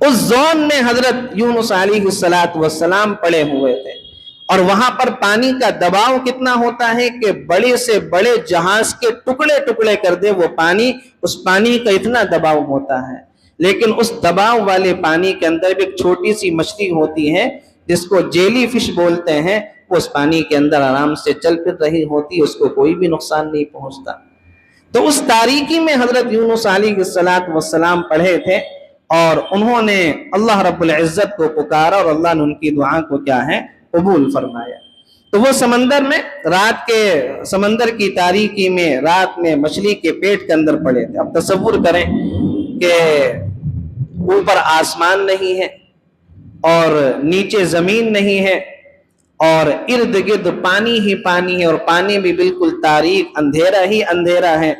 اس زون میں حضرت یونس علیہ السلام پڑے ہوئے تھے، اور وہاں پر پانی کا دباؤ کتنا ہوتا ہے کہ بڑے سے بڑے جہاز کے ٹکڑے ٹکڑے کر دے وہ پانی، اس پانی کا اتنا دباؤ ہوتا ہے۔ لیکن اس دباؤ والے پانی کے اندر بھی ایک چھوٹی سی مچھلی ہوتی ہے جس کو جیلی فش بولتے ہیں، وہ اس پانی کے اندر آرام سے چل پھر رہی ہوتی، اس کو کوئی بھی نقصان نہیں پہنچتا۔ تو اس تاریکی میں حضرت یونس علیہ السلام پڑھے تھے، اور انہوں نے اللہ رب العزت کو پکارا، اور اللہ نے ان کی دعا کو کیا ہے قبول فرمایا۔ تو وہ سمندر میں، رات کے سمندر کی تاریکی میں، رات میں مچھلی کے پیٹ کے اندر پڑے تھے۔ اب تصور کریں کہ اوپر آسمان نہیں ہے اور نیچے زمین نہیں ہے، اور ارد گرد پانی ہی پانی ہے، اور پانی بھی بالکل تاریک، اندھیرا ہی اندھیرا ہے،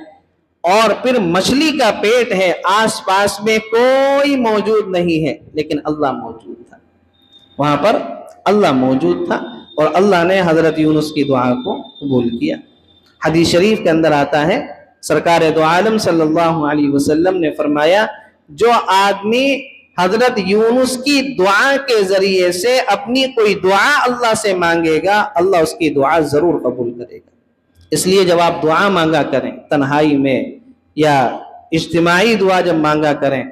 اور پھر مچھلی کا پیٹ ہے، آس پاس میں کوئی موجود نہیں ہے، لیکن اللہ موجود تھا وہاں پر، اللہ موجود تھا، اور اللہ نے حضرت یونس کی دعا کو قبول کیا۔ حدیث شریف کے اندر آتا ہے، سرکار دو عالم صلی اللہ علیہ وسلم نے فرمایا، جو آدمی حضرت یونس کی دعا کے ذریعے سے اپنی کوئی دعا اللہ سے مانگے گا، اللہ اس کی دعا ضرور قبول کرے گا۔ اس لیے جب آپ دعا مانگا کریں تنہائی میں یا اجتماعی دعا جب مانگا کریں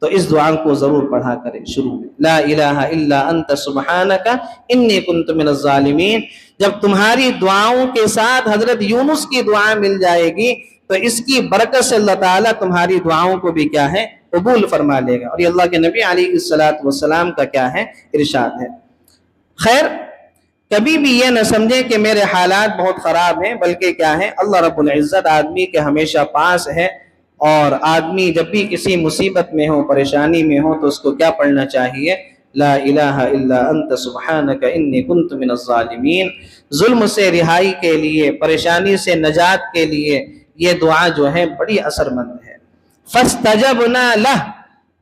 تو اس دعا کو ضرور پڑھا کریں شروع میں، لا الہ الا انت سبحانک انی کنت من الظالمین۔ جب تمہاری دعاؤں کے ساتھ حضرت یونس کی دعا مل جائے گی تو اس کی برکت سے اللہ تعالیٰ تمہاری دعاؤں کو بھی کیا ہے، قبول فرما لے گا، اور یہ اللہ کے نبی علیہ السلام کا کیا ہے، ارشاد ہے۔ خیر، کبھی بھی یہ نہ سمجھیں کہ میرے حالات بہت خراب ہیں، بلکہ کیا ہے، اللہ رب العزت آدمی کے ہمیشہ پاس ہے، اور آدمی جب بھی کسی مصیبت میں ہو، پریشانی میں ہو، تو اس کو کیا پڑھنا چاہیے، لا الہ الا انت سبحانک انی کنت من الظالمین۔ ظلم سے رہائی کے لیے، پریشانی سے نجات کے لیے یہ دعا جو ہے بڑی اثر مند ہے۔ فاستجبنا لہ،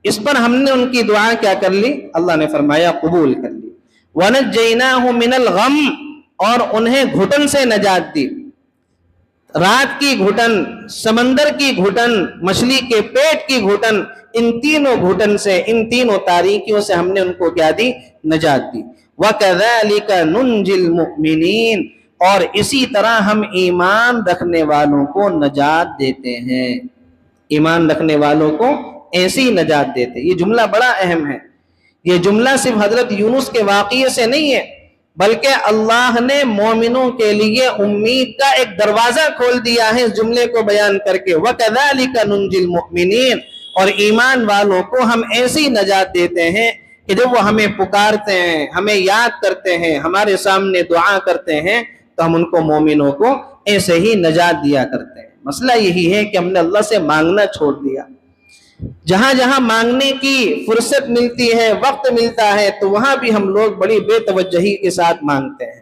اس پر ہم نے ان کی دعا کیا کر لی، اللہ نے فرمایا قبول کر لی۔ ونجیناہ من الغم، اور انہیں گھٹن سے نجات دی۔ رات کی گھٹن، سمندر کی گھٹن، مچھلی کے پیٹ کی گھٹن، ان تینوں گھٹن سے، ان تینوں تاریکیوں سے ہم نے ان کو کیا دی، نجات دی۔ وَكَذَلِكَ نُنْجِ الْمُؤْمِنِينَ، اور اسی طرح ہم ایمان رکھنے والوں کو نجات دیتے ہیں، ایمان رکھنے والوں کو ایسی نجات دیتے۔ یہ جملہ بڑا اہم ہے، یہ جملہ صرف حضرت یونس کے واقعے سے نہیں ہے، بلکہ اللہ نے مومنوں کے لیے امید کا ایک دروازہ کھول دیا ہے اس جملے کو بیان کر کے، وَكَذَلِكَ نُنْجِ الْمُؤْمِنِينَ، اور ایمان والوں کو ہم ایسی نجات دیتے ہیں کہ جب وہ ہمیں پکارتے ہیں، ہمیں یاد کرتے ہیں، ہمارے سامنے دعا کرتے ہیں، تو ہم ان کو، مومنوں کو ایسے ہی نجات دیا کرتے ہیں۔ مسئلہ یہی ہے کہ ہم نے اللہ سے مانگنا چھوڑ دیا۔ جہاں جہاں مانگنے کی فرصت ملتی ہے، وقت ملتا ہے، تو وہاں بھی ہم لوگ بڑی بے توجہی کے ساتھ مانگتے ہیں،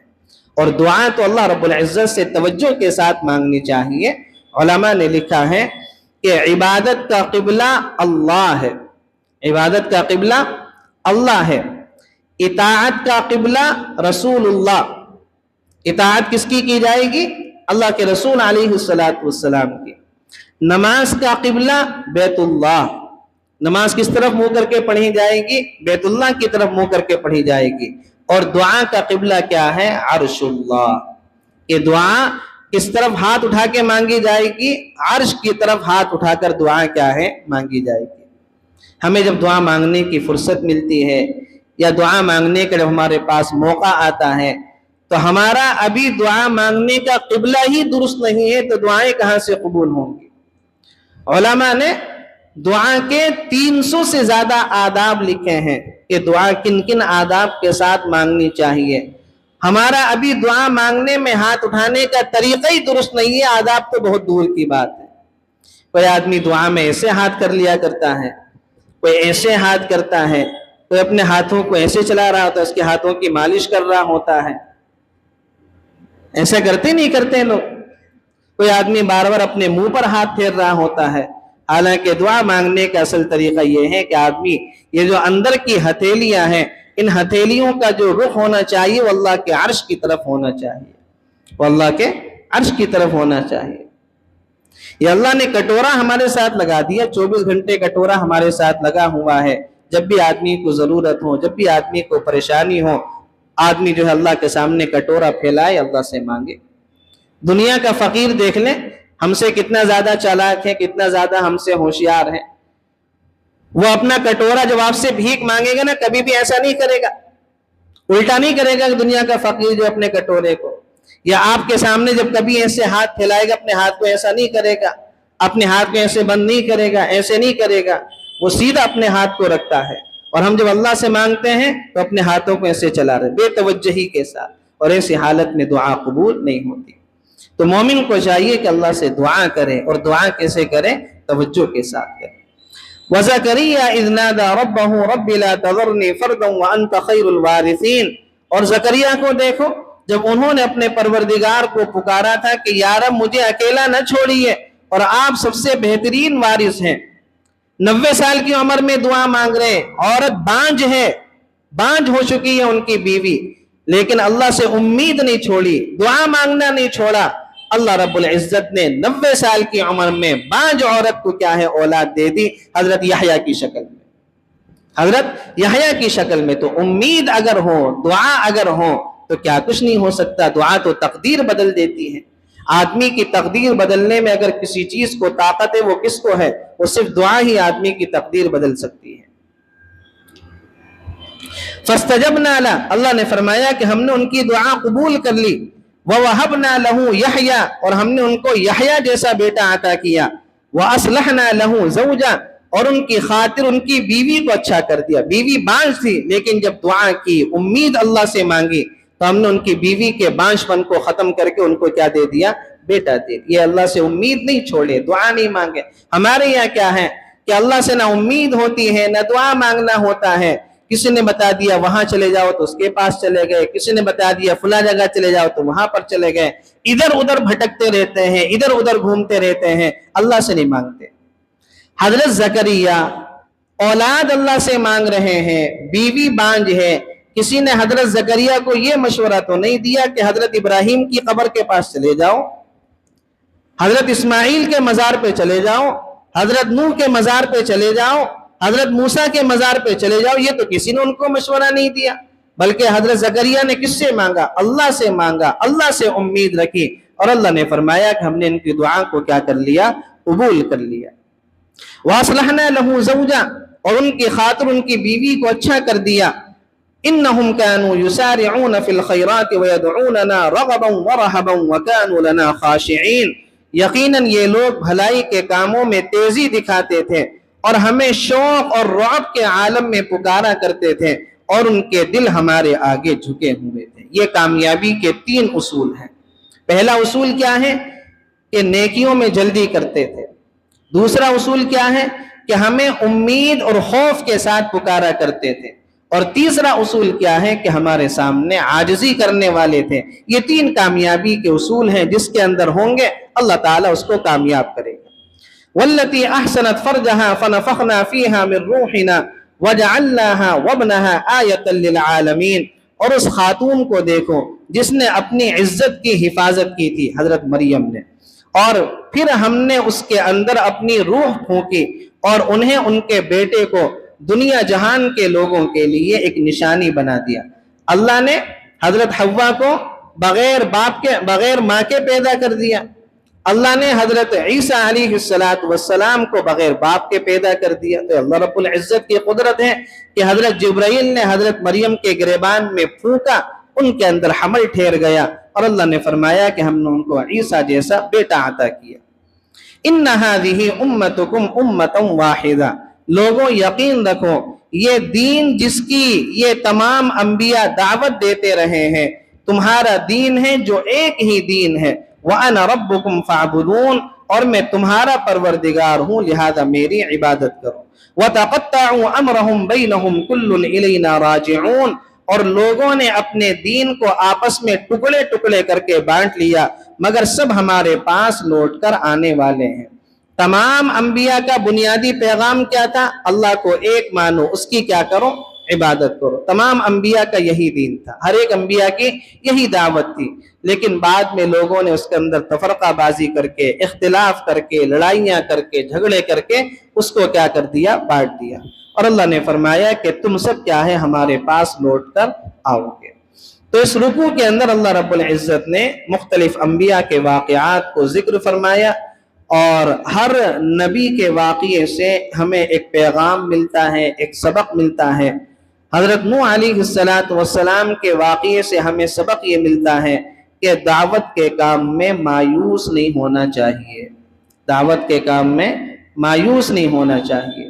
اور دعا تو اللہ رب العزت سے توجہ کے ساتھ مانگنی چاہیے۔ علماء نے لکھا ہے کہ عبادت کا قبلہ اللہ ہے، عبادت کا قبلہ اللہ ہے، اطاعت کا قبلہ رسول اللہ، اطاعت کس کی جائے گی، اللہ کے رسول علیہ السلام کی۔ نماز کا قبلہ بیت اللہ، نماز کس طرف منہ کر کے پڑھی جائے گی، بیت اللہ کی طرف منہ کر کے پڑھی جائے گی۔ اور دعا کا قبلہ کیا ہے، عرش اللہ، یہ دعا کس طرف ہاتھ اٹھا کے مانگی جائے گی، عرش کی طرف ہاتھ اٹھا کر دعا کیا ہے، مانگی جائے گی۔ ہمیں جب دعا مانگنے کی فرصت ملتی ہے، یا دعا مانگنے کا جب ہمارے پاس موقع آتا ہے، تو ہمارا ابھی دعا مانگنے کا قبلہ ہی درست نہیں ہے، تو دعائیں کہاں سے قبول ہوں گی۔ علماء نے دعا کے 300 سے زیادہ آداب لکھے ہیں کہ دعا کن کن آداب کے ساتھ مانگنی چاہیے۔ ہمارا ابھی دعا مانگنے میں ہاتھ اٹھانے کا طریقہ ہی درست نہیں ہے، آداب تو بہت دور کی بات ہے۔ کوئی آدمی دعا میں ایسے ہاتھ کر لیا کرتا ہے، کوئی ایسے ہاتھ کرتا ہے، کوئی اپنے ہاتھوں کو ایسے چلا رہا ہوتا ہے، اس کے ہاتھوں کی مالش کر رہا ہوتا ہے۔ ایسا کرتے نہیں کرتے لوگ۔ کوئی آدمی بار بار اپنے منہ پر ہاتھ پھیر رہا ہوتا ہے، حالانکہ دعا مانگنے کا اصل طریقہ یہ ہے کہ آدمی یہ جو اندر کی ہتھیلیاں ہیں، ان ہتھیلیوں کا جو رخ ہونا چاہیے وہ اللہ کے عرش کی طرف ہونا چاہیے، وہ اللہ کے عرش کی طرف ہونا چاہیے۔ یہ اللہ نے کٹورا ہمارے ساتھ لگا دیا، 24 گھنٹے کٹورا ہمارے ساتھ لگا ہوا ہے۔ جب بھی آدمی کو ضرورت ہو، جب بھی آدمی کو پریشانی ہو، آدمی جو ہے اللہ کے سامنے کٹورا پھیلائے، اللہ سے مانگے۔ دنیا کا فقیر دیکھ لیں، ہم سے کتنا زیادہ چالاک ہے، کتنا زیادہ ہم سے ہوشیار ہے۔ وہ اپنا کٹورا جب آپ سے بھیک مانگے گا نا، کبھی بھی ایسا نہیں کرے گا، الٹا نہیں کرے گا کہ دنیا کا فقیر جو اپنے کٹورے کو، یا آپ کے سامنے جب کبھی ایسے ہاتھ پھیلائے گا، اپنے ہاتھ کو ایسا نہیں کرے گا، اپنے ہاتھ کو ایسے بند نہیں کرے گا، ایسے نہیں کرے گا، وہ سیدھا اپنے ہاتھ کو رکھتا ہے۔ اور ہم جب اللہ سے مانگتے ہیں تو اپنے ہاتھوں کو ایسے چلا رہے، بے توجہی کے ساتھ، اور ایسی حالت میں دعا قبول نہیں ہوتی۔ تو مومن کو چاہیے کہ اللہ سے دعا کرے، اور دعا کیسے کرے، توجہ کے ساتھ کرے۔ وَزَكَرِيَّا إِذْ نَادَى رَبَّهُ رَبِّ لَا تَذَرْنِي فَرْدًا وَأَنْتَ خَيْرُ الْوَارِثِينَ، اور زکریا کو دیکھو، جب انہوں نے اپنے پروردگار کو پکارا تھا کہ یا رب مجھے اکیلا نہ چھوڑیے، اور آپ سب سے بہترین وارث ہیں۔ 90 سال کی عمر میں دعا مانگ رہے ہیں، عورت بانجھ ہے، بانجھ ہو چکی ہے ان کی بیوی، لیکن اللہ سے امید نہیں چھوڑی، دعا مانگنا نہیں چھوڑا۔ اللہ رب العزت نے 90 سال کی عمر میں بانجھ عورت کو کیا ہے، اولاد دے دی، حضرت یحییٰ کی شکل میں۔ حضرت یحییٰ کی شکل میں۔ تو امید اگر ہو، دعا اگر ہو تو کیا کچھ نہیں ہو سکتا۔ دعا تو تقدیر بدل دیتی ہے۔ آدمی کی تقدیر بدلنے میں اگر کسی چیز کو طاقت ہے، وہ کس کو ہے؟ وہ صرف دعا ہی آدمی کی تقدیر بدل سکتی ہے۔ فاستجبنا له، اللہ نے فرمایا کہ ہم نے ان کی دعا قبول کر لی۔ ووهبنا له یحییٰ، اور ہم نے ان کو یحییٰ جیسا بیٹا عطا کیا۔ واصلحنا له زوجا، اور ان کی خاطر ان کی بیوی کو اچھا کر دیا۔ بیوی بانجھ تھی، لیکن جب دعا کی، امید اللہ سے مانگی، تو ہم نے ان کی بیوی کے بانجھ پن کو ختم کر کے ان کو کیا دے دیا؟ بیٹا دے دیا۔ یہ اللہ سے امید نہیں چھوڑے، دعا نہیں مانگے۔ ہمارے یہاں کیا ہے کہ اللہ سے نہ امید ہوتی ہے، نہ دعا مانگنا ہوتا ہے۔ کسی نے بتا دیا وہاں چلے جاؤ تو اس کے پاس چلے گئے، کسی نے بتا دیا فلاں جگہ چلے جاؤ تو وہاں پر چلے گئے، ادھر ادھر بھٹکتے رہتے ہیں، ادھر ادھر گھومتے رہتے ہیں، اللہ سے نہیں مانگتے۔ حضرت زکریا اولاد اللہ سے مانگ رہے ہیں، بیوی بانجھ ہے۔ کسی نے حضرت زکریا کو یہ مشورہ تو نہیں دیا کہ حضرت ابراہیم کی قبر کے پاس چلے جاؤ، حضرت اسماعیل کے مزار پہ چلے جاؤ، حضرت نوح کے مزار پہ چلے جاؤ، حضرت موسیٰ کے مزار پہ چلے جاؤ۔ یہ تو کسی نے ان کو مشورہ نہیں دیا، بلکہ حضرت زکریا نے کس سے مانگا؟ اللہ سے مانگا، اللہ سے امید رکھی، اور اللہ نے فرمایا کہ ہم نے ان کی دعا کو کیا کر لیا؟ قبول کر لیا۔ وَأَصْلَحْنَا لَهُ زَوْجًا، اور ان کی خاطر ان کی بیوی کو اچھا کر دیا۔ إِنَّهُمْ كَانُوا يُسَارِعُونَ فِي الْخَيْرَاتِ وَيَدْعُونَنَا رَغَبًا وَرَهَبًا وَكَانُوا لَنَا خَاشِعِينَ، یقیناً یہ لوگ بھلائی کے کاموں میں تیزی دکھاتے تھے اور ہمیں شوق اور رعب کے عالم میں پکارا کرتے تھے، اور ان کے دل ہمارے آگے جھکے ہوئے تھے۔ یہ کامیابی کے 3 اصول ہیں۔ پہلا اصول کیا ہے؟ کہ نیکیوں میں جلدی کرتے تھے۔ دوسرا اصول کیا ہے؟ کہ ہمیں امید اور خوف کے ساتھ پکارا کرتے تھے۔ اور تیسرا اصول کیا ہے؟ کہ ہمارے سامنے عاجزی کرنے والے تھے۔ یہ 3 کامیابی کے اصول ہیں، جس کے اندر ہوں گے اللہ تعالیٰ اس کو کامیاب کرے گا۔ والتي احسنت فرجها فنفخنا فيها من روحنا وجعلناها وابنها آية للعالمين، اور اس خاتون کو دیکھو جس نے اپنی عزت کی حفاظت کی تھی، حضرت مریم نے، اور پھر ہم نے اس کے اندر اپنی روح پھونکی اور انہیں ان کے بیٹے کو دنیا جہان کے لوگوں کے لیے ایک نشانی بنا دیا۔ اللہ نے حضرت حوا کو بغیر باپ کے، بغیر ماں کے پیدا کر دیا۔ اللہ نے حضرت عیسیٰ علیہ السلام کو بغیر باپ کے پیدا کر دیا۔ تو اللہ رب العزت کی قدرت ہے کہ حضرت جبرائیل نے حضرت مریم کے گریبان میں پھونکا، ان کے اندر حمل ٹھہر گیا، اور اللہ نے فرمایا کہ ہم نے ان کو عیسیٰ جیسا بیٹا عطا کیا۔ ان هذه امتکم امۃ واحدہ، لوگوں یقین رکھو یہ دین جس کی یہ تمام انبیاء دعوت دیتے رہے ہیں، تمہارا دین ہے جو ایک ہی دین ہے۔ وَأَنَا رَبُّكُمْ فَاعْبُدُونَ، اور میں تمہارا پروردگار ہوں، لہذا میری عبادت کرو۔ وَتَقَطَّعُوا أَمْرَهُمْ بَيْنَهُمْ كُلٌّ إِلَيْنَا رَاجِعُونَ، اور لوگوں نے اپنے دین کو آپس میں ٹکڑے ٹکڑے کر کے بانٹ لیا، مگر سب ہمارے پاس لوٹ کر آنے والے ہیں۔ تمام انبیاء کا بنیادی پیغام کیا تھا؟ اللہ کو ایک مانو، اس کی کیا کرو؟ عبادت کرو۔ تمام انبیاء کا یہی دین تھا، ہر ایک انبیاء کی یہی دعوت تھی، لیکن بعد میں لوگوں نے اس کے اندر تفرقہ بازی کر کے، اختلاف کر کے، لڑائیاں کر کے، جھگڑے کر کے اس کو کیا کر دیا؟ بانٹ دیا۔ اور اللہ نے فرمایا کہ تم سب کیا ہے؟ ہمارے پاس لوٹ کر آؤ گے۔ تو اس رکوع کے اندر اللہ رب العزت نے مختلف انبیاء کے واقعات کو ذکر فرمایا، اور ہر نبی کے واقعے سے ہمیں ایک پیغام ملتا ہے، ایک سبق ملتا ہے۔ حضرت نوح علیہ السلام کے واقعے سے ہمیں سبق یہ ملتا ہے کہ دعوت کے کام میں مایوس نہیں ہونا چاہیے، دعوت کے کام میں مایوس نہیں ہونا چاہیے۔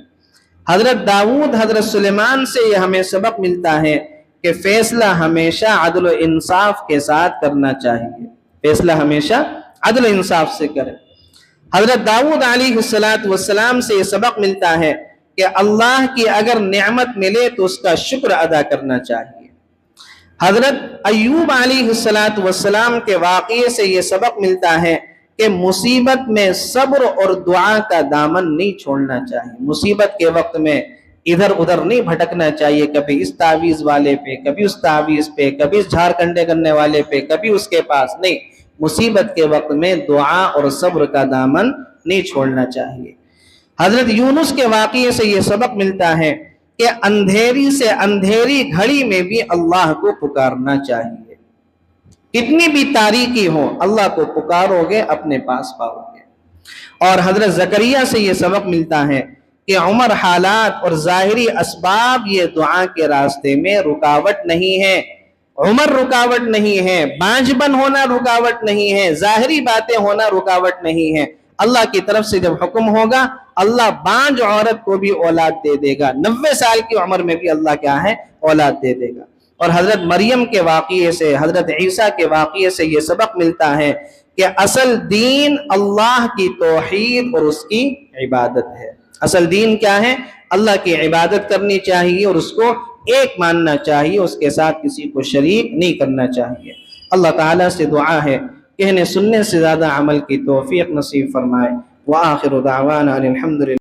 حضرت داؤد، حضرت سلیمان سے یہ ہمیں سبق ملتا ہے کہ فیصلہ ہمیشہ عدل و انصاف کے ساتھ کرنا چاہیے، فیصلہ ہمیشہ عدل و انصاف سے کریں۔ حضرت داؤد علیہ السلام سے یہ سبق ملتا ہے کہ اللہ کی اگر نعمت ملے تو اس کا شکر ادا کرنا چاہیے۔ حضرت ایوب علیہ السلام کے واقعے سے یہ سبق ملتا ہے کہ مصیبت میں صبر اور دعا کا دامن نہیں چھوڑنا چاہیے۔ مصیبت کے وقت میں ادھر ادھر نہیں بھٹکنا چاہیے، کبھی اس تعویذ والے پہ، کبھی اس تعویذ پہ، کبھی اس جھار کنڈے کرنے والے پہ، کبھی اس کے پاس نہیں۔ مصیبت کے وقت میں دعا اور صبر کا دامن نہیں چھوڑنا چاہیے۔ حضرت یونس کے واقعے سے یہ سبق ملتا ہے کہ اندھیری سے اندھیری گھڑی میں بھی اللہ کو پکارنا چاہیے. کتنی بھی تاریکی ہو اللہ کو پکارو گے اپنے پاس پاؤ گے. اور حضرت زکریا سے یہ سبق ملتا ہے کہ عمر، حالات اور ظاہری اسباب یہ دعا کے راستے میں رکاوٹ نہیں ہے. عمر رکاوٹ نہیں ہے، بانجھ بن ہونا رکاوٹ نہیں ہے، ظاہری باتیں ہونا رکاوٹ نہیں ہے. اللہ کی طرف سے جب حکم ہوگا اللہ بانجھ عورت کو بھی اولاد دے دے گا. 90 سال کی عمر میں بھی اللہ کیا ہے؟ اولاد دے دے گا. اور حضرت مریم کے واقعے سے، حضرت عیسیٰ کے واقعے سے یہ سبق ملتا ہے کہ اصل دین اللہ کی توحید اور اس کی عبادت ہے. اصل دین کیا ہے؟ اللہ کی عبادت کرنی چاہیے اور اس کو ایک ماننا چاہیے، اس کے ساتھ کسی کو شریک نہیں کرنا چاہیے. اللہ تعالیٰ سے دعا ہے کہنے سننے سے زیادہ عمل کی توفیق نصیب فرمائے. وآخر دعوانا الحمدللہ.